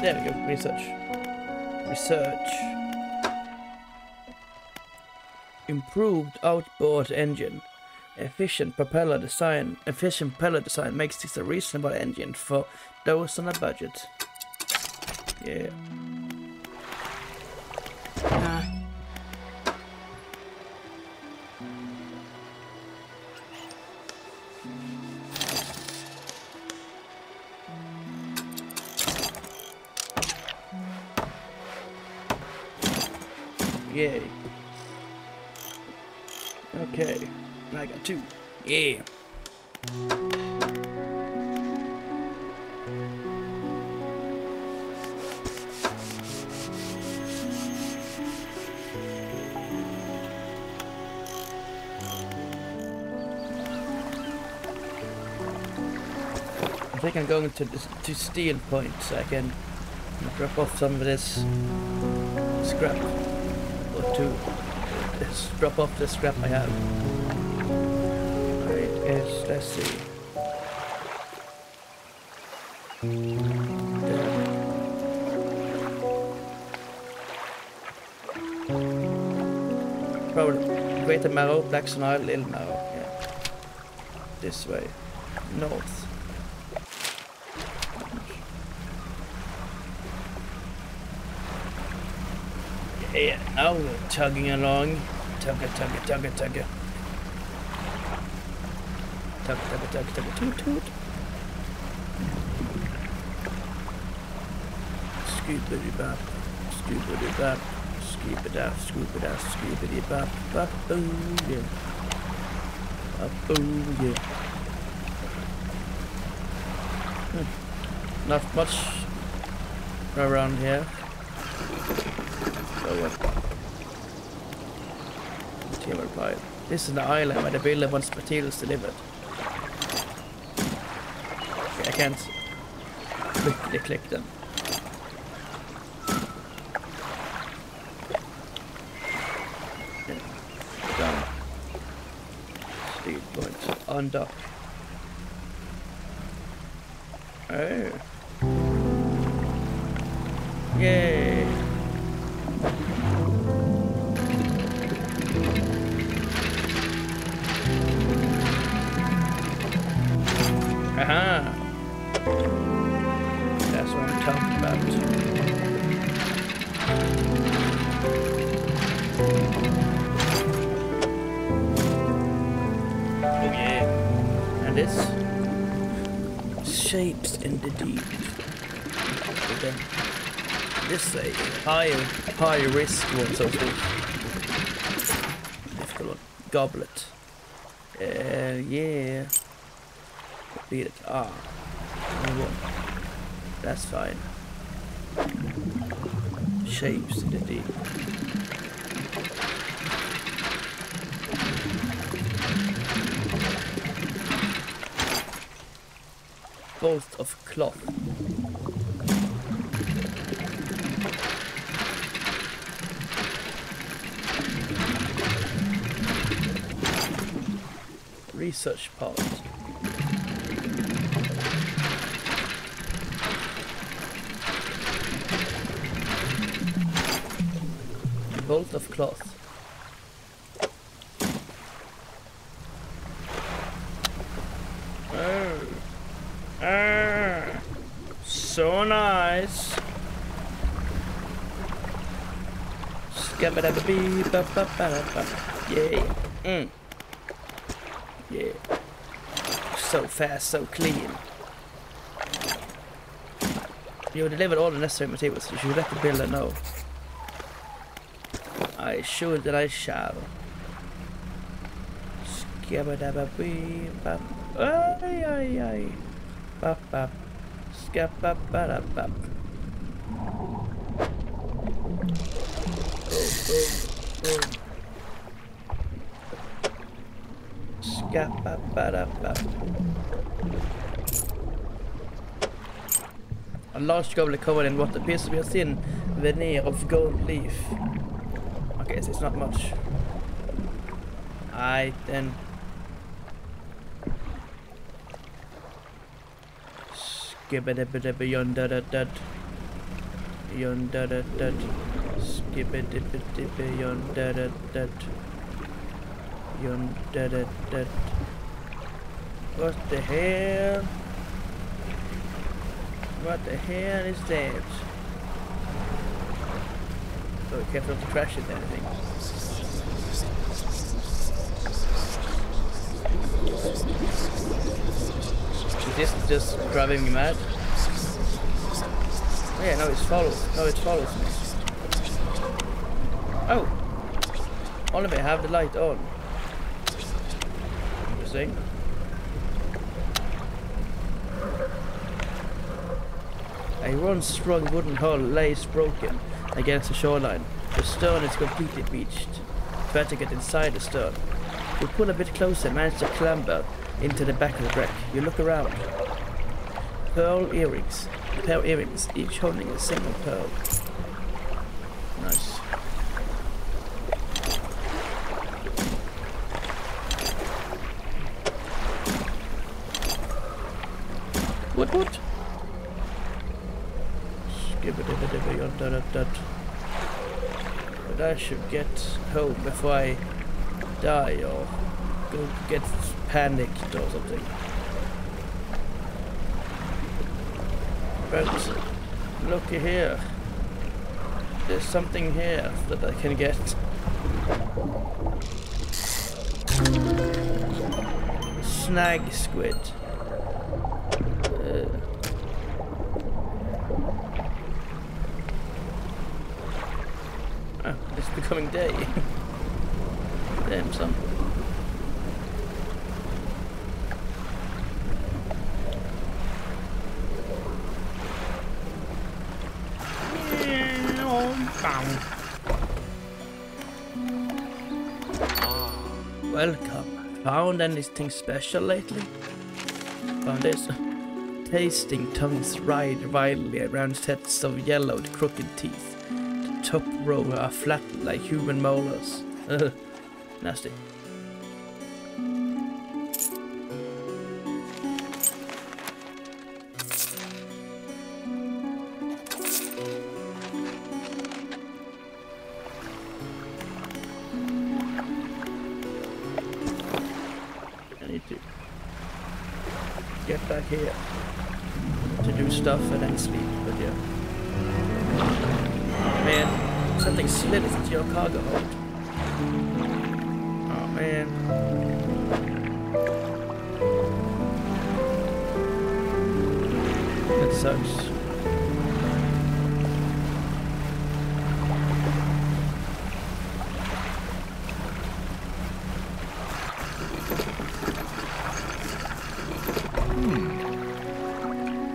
Speaker 1: There we go, research. Improved outboard engine. Efficient propeller design makes this a reasonable engine for those on a budget. Yeah. Yay. Okay. I got 2. Yeah. I think I'm going to Steel Point so I can drop off some of this scrap. To drop off the scrap I have. Right, yes, let's see. Probably Greater Marrow, Blackstone Isle, Little Marrow. Yeah. This way. North. Yeah, now we're tugging along. Tugga. Tugga, toot. Scoopity-bap, scoopity-bap, scoopity-bap, scoopity-bap, bap, boom, yeah. Boom, yeah. Not much around here. Timber pile. This is the island where the builder wants materials delivered. Okay, I can't quickly click them. Okay. Down. Steel points. On dock. Oh. Yay. Aha! That's what I'm talking about. Oh yeah. And this? Shapes in the deep. But then this is a high risk one, so to speak. Difficult one. Goblet. Yeah. Beat it. Ah. That's fine. Shapes in the deep. Bolt of cloth. Research part. lot of cloth. So nice. Yeah. Yeah. So fast, so clean. You delivered all the necessary materials. You should let the builder know. I sure that I shall. Skabadababee-bap. Ay, ay, ay. Bap, bap. Skababadabab. Boom, boom, boom. Skababadabab. A large goblet covered in what appears to be a thin veneer of gold leaf. Okay, so it's not much. Aight then. Skibidibidibid yondadadad. Yondadadad. Skibidibidibid yondadadad. Yondadadad. What the hell? What the hell is that? So careful not to crash into anything. Is this just driving me mad? Oh yeah, no, it follows. No, it follows me. Oh! Only if I have the light on. Interesting. A once-strong wooden hull lays broken against the shoreline. The stern is completely beached. Try to get inside the stern. You pull a bit closer and manage to clamber into the back of the wreck. You look around. Pearl earrings. A pair of earrings, each holding a single pearl. Nice. What? But I should get home before I die or go get panicked or something. But looky here. There's something here that I can get. Snag squid. Oh, it's becoming day. Damn son. Welcome. Found anything special lately? Found this. Tasting tongues ride wildly around sets of yellowed, crooked teeth. The top row are flattened like human molars. Nasty. Get back here to do stuff and then sleep, but yeah. Man, something slid into your cargo hold. Oh man. That sucks.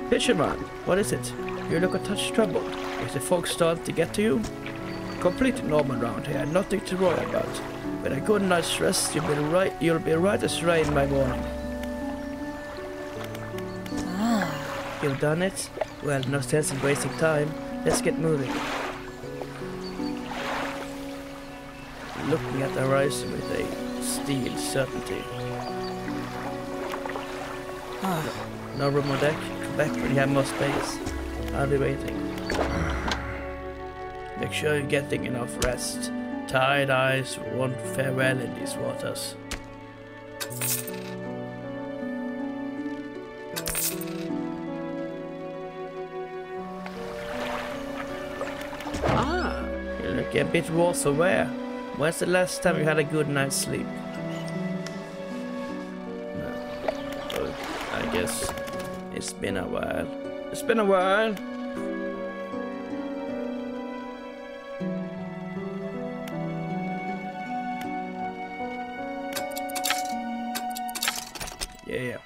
Speaker 1: Fisherman, what is it? You look a touch troubled. Is the fog starting to get to you? Completely normal around here, nothing to worry about. With a good night's rest, you'll be right as rain by morning. You've done it? Well, no sense in wasting time. Let's get moving. Looking at the horizon with a steel certainty. No room on deck. Back when you have more space. I'll be waiting. Make sure you're getting enough rest. Tired eyes won't fare well in these waters.
Speaker 2: Ah.
Speaker 1: You look a bit worse for wear. When's the last time you had a good night's sleep? No. Oh, I guess it's been a while. It's been a while. Yeah.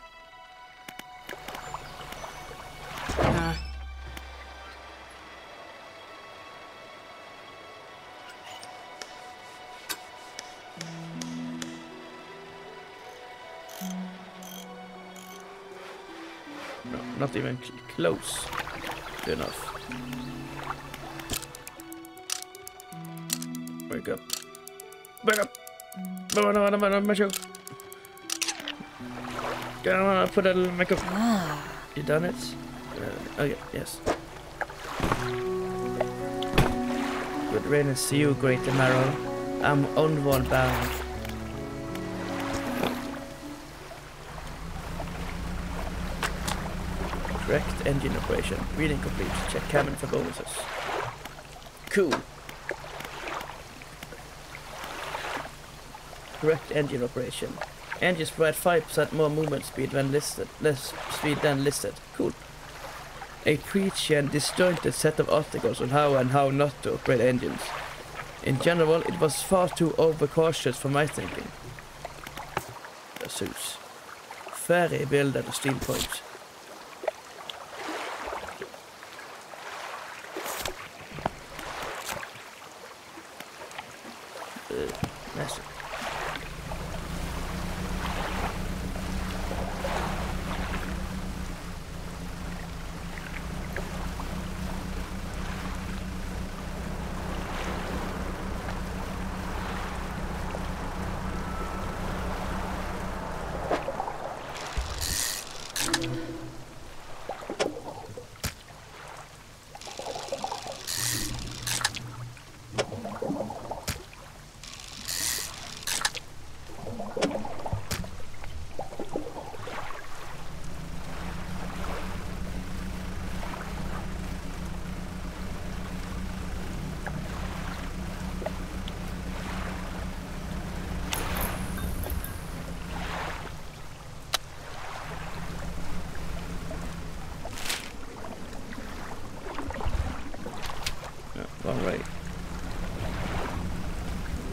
Speaker 1: No, not even close. Good enough. Wake up. Wake up! Come on, put a little makeup. You done it? Okay, yes. Good riddance to you, great tomorrow. I'm onward bound. Correct engine operation. Reading complete. Check cabin for bonuses. Cool. Correct engine operation. Engines provide 5% more movement speed when listed, less speed than listed. Cool. A preachy and disjointed set of articles on how and how not to operate engines. In general, it was far too overcautious for my thinking. Zeus. Ferry build at a steel point. Massive. All right.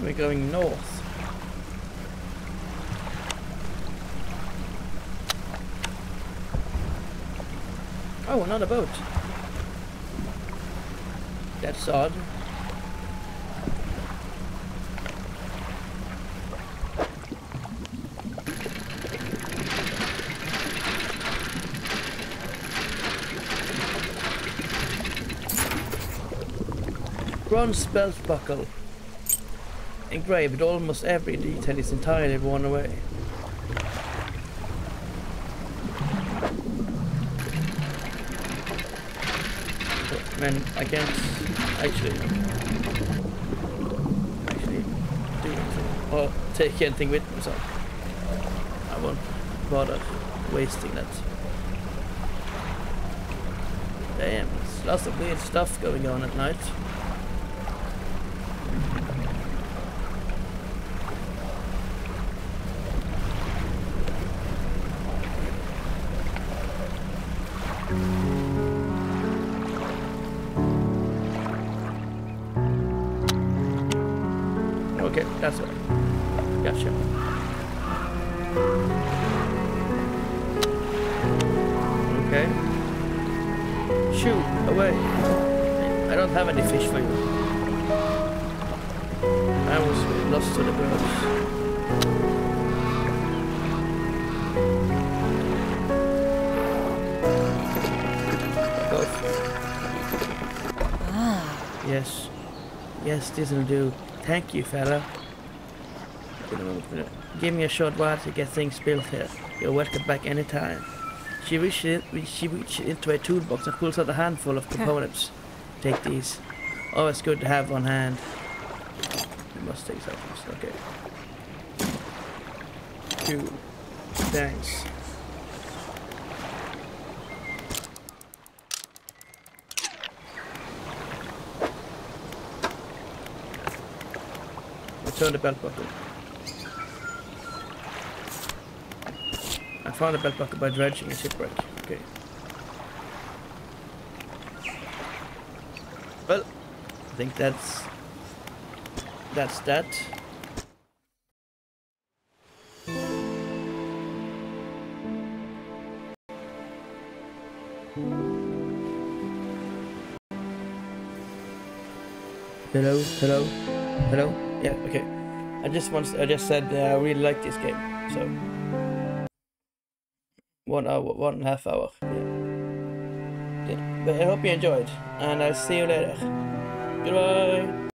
Speaker 1: We're going north. Oh, another boat. That's odd. Bronze belt buckle. Engraved, almost every detail is entirely worn away. But, man, I can't actually do anything or take anything with me, so I won't bother wasting that. Damn, there's lots of weird stuff going on at night. Okay, that's right. Gotcha. Okay. Shoo, away. I don't have any fish for you. I was lost to the birds. Yes. Yes, this'll do. Thank you, fella. Give me a short while to get things built here. You're welcome back anytime. She reaches into a toolbox and pulls out a handful of components. Take these. Always good to have on hand. must take items. Okay. Cool. Thanks. Return the belt buckle. I found a belt buckle by dredging a shipwreck. Okay. Well, I think that's that. Hello, hello, hello. Yeah, okay. I just said I really like this game. So 1 hour, 1.5 hour. Yeah. But I hope you enjoyed, and I'll see you later. Goodbye.